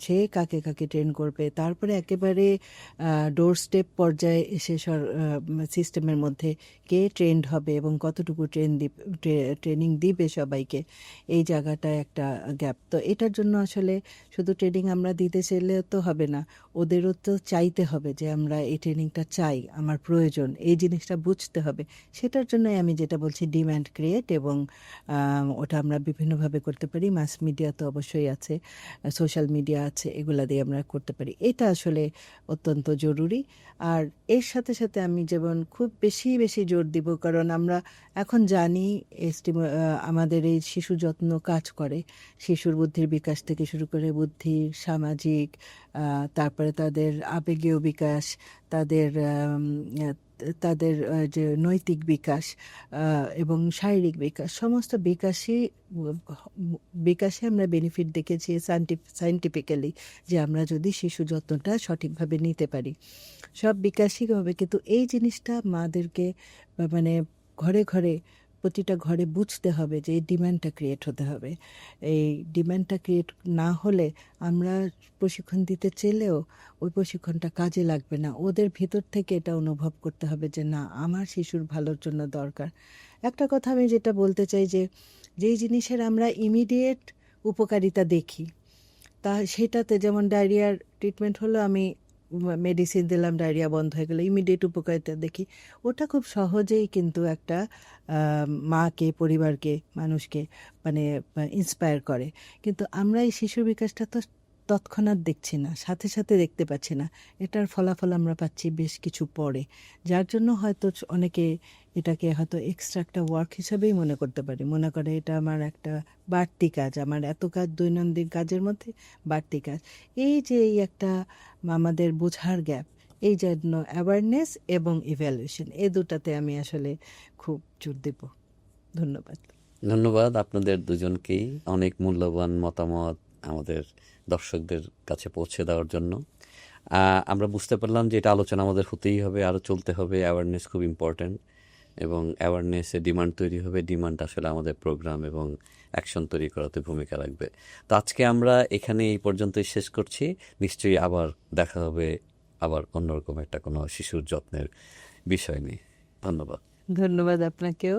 সে কাকে কাকে ট্রেন করবে, তারপরে একেবারে ডোর স্টেপ পর্যায়ে এসে সিস্টেমের মধ্যে কে ট্রেন্ড হবে এবং কতটুকু ট্রেনিং দিবে সবাইকে, এই জায়গাটায় একটা গ্যাপ। তো এটার জন্য আসলে শুধু ট্রেনিং আমরা দিতে চাইলেও তো হবে না, ওদেরও তো চাইতে হবে যে আমরা এই ট্রেনিংটা চাই, আমার প্রয়োজন, এই জিনিসটা বুঝতে হবে। সেটার জন্যই আমি যেটা বলছি ডিম্যান্ড ক্রিয়েট, এবং ওটা আমরা বিভিন্নভাবে করতে পারি। মাস মিডিয়া তো অবশ্যই আছে, সোশ্যাল মিডিয়া আছে, এগুলা দিয়ে আমরা করতে পারি। এটা আসলে অত্যন্ত জরুরি। আর এর সাথে সাথে আমি যেমন খুব বেশি বেশি জোর দিব, কারণ আমরা এখন জানি আমাদের এই শিশু যত্ন কাজ করে শিশুর বুদ্ধির বিকাশ থেকে শুরু করে বুদ্ধির, সামাজিক, তারপরে তাদের আবেগীয় বিকাশ, তাদের তাদের যে নৈতিক বিকাশ এবং শারীরিক বিকাশ, সমস্ত বিকাশে আমরা বেনিফিট দেখেছি সায়েন্টিফিক্যালি, যে আমরা যদি শিশু যত্নটা সঠিকভাবে নিতে পারি, সব বিকাশই হবে। কিন্তু এই জিনিসটা মাদেরকে মানে ঘরে ঘরে, প্রতিটা ঘরে বুঝতে হবে যে এই ডিমান্ডটা ক্রিয়েট হতে হবে। এই ডিমান্ডটা ক্রিয়েট না হলে আমরা প্রশিক্ষণ দিতে চাইলেও ওই প্রশিক্ষণটা কাজে লাগবে না। ওদের ভিতর থেকে এটা অনুভব করতে হবে যে না, আমার শিশুর ভালোর জন্য দরকার। একটা কথা আমি যেটা বলতে চাই, যেই জিনিসের আমরা ইমিডিয়েট উপকারিতা দেখি, সেটাতে যেমন ডায়রিয়ার ট্রিটমেন্ট হলো, আমি মেডিসিন দিলাম, ডায়রিয়া বন্ধ হয়ে গেল, ইমিডিয়েট উপকারিতা দেখি, ওটা খুব সহজেই কিন্তু একটা মাকে, পরিবারকে, মানুষকে মানে ইন্সপায়ার করে। কিন্তু আমরা এই শিশুর বিকাশটা তো তৎক্ষণাৎ দেখছি না, সাথে সাথে দেখতে পাচ্ছি না, এটার ফলাফল আমরা পাচ্ছি বেশ কিছু পরে, যার জন্য হয়তো অনেকে এটাকে হয়তো এক্সট্রা একটা ওয়ার্ক হিসাবেই মনে করতে পারে, মনে করে এটা আমার একটা বাড়তি কাজ, আমার এত কাজ দৈনন্দিন কাজের মধ্যে বাড়তি কাজ। এই একটা আমাদের বোঝার গ্যাপ, এই জন্য অ্যাওয়ারনেস এবং ইভ্যালুয়েশন, এই দুটাতে আমি আসলে খুব জোর দেব। ধন্যবাদ। ধন্যবাদ আপনাদের দুজনকেই অনেক মূল্যবান মতামত আমাদের দর্শকদের কাছে পৌঁছে দেওয়ার জন্য। আমরা বুঝতে পারলাম যে এটা আলোচনা আমাদের হতেই হবে, আরও চলতে হবে। অ্যাওয়ারনেস খুব ইম্পর্ট্যান্ট, এবং অ্যাওয়ারনেসে ডিমান্ড তৈরি হবে, ডিমান্ড আসলে আমাদের প্রোগ্রাম এবং অ্যাকশন তৈরি করাতে ভূমিকা রাখবে। তো আজকে আমরা এখানে এই পর্যন্তই শেষ করছি। নিশ্চয়ই আবার দেখা হবে আবার অন্যরকম একটা কোনো শিশুর যত্নের বিষয় নিয়ে। ধন্যবাদ। ধন্যবাদ আপনাকেও।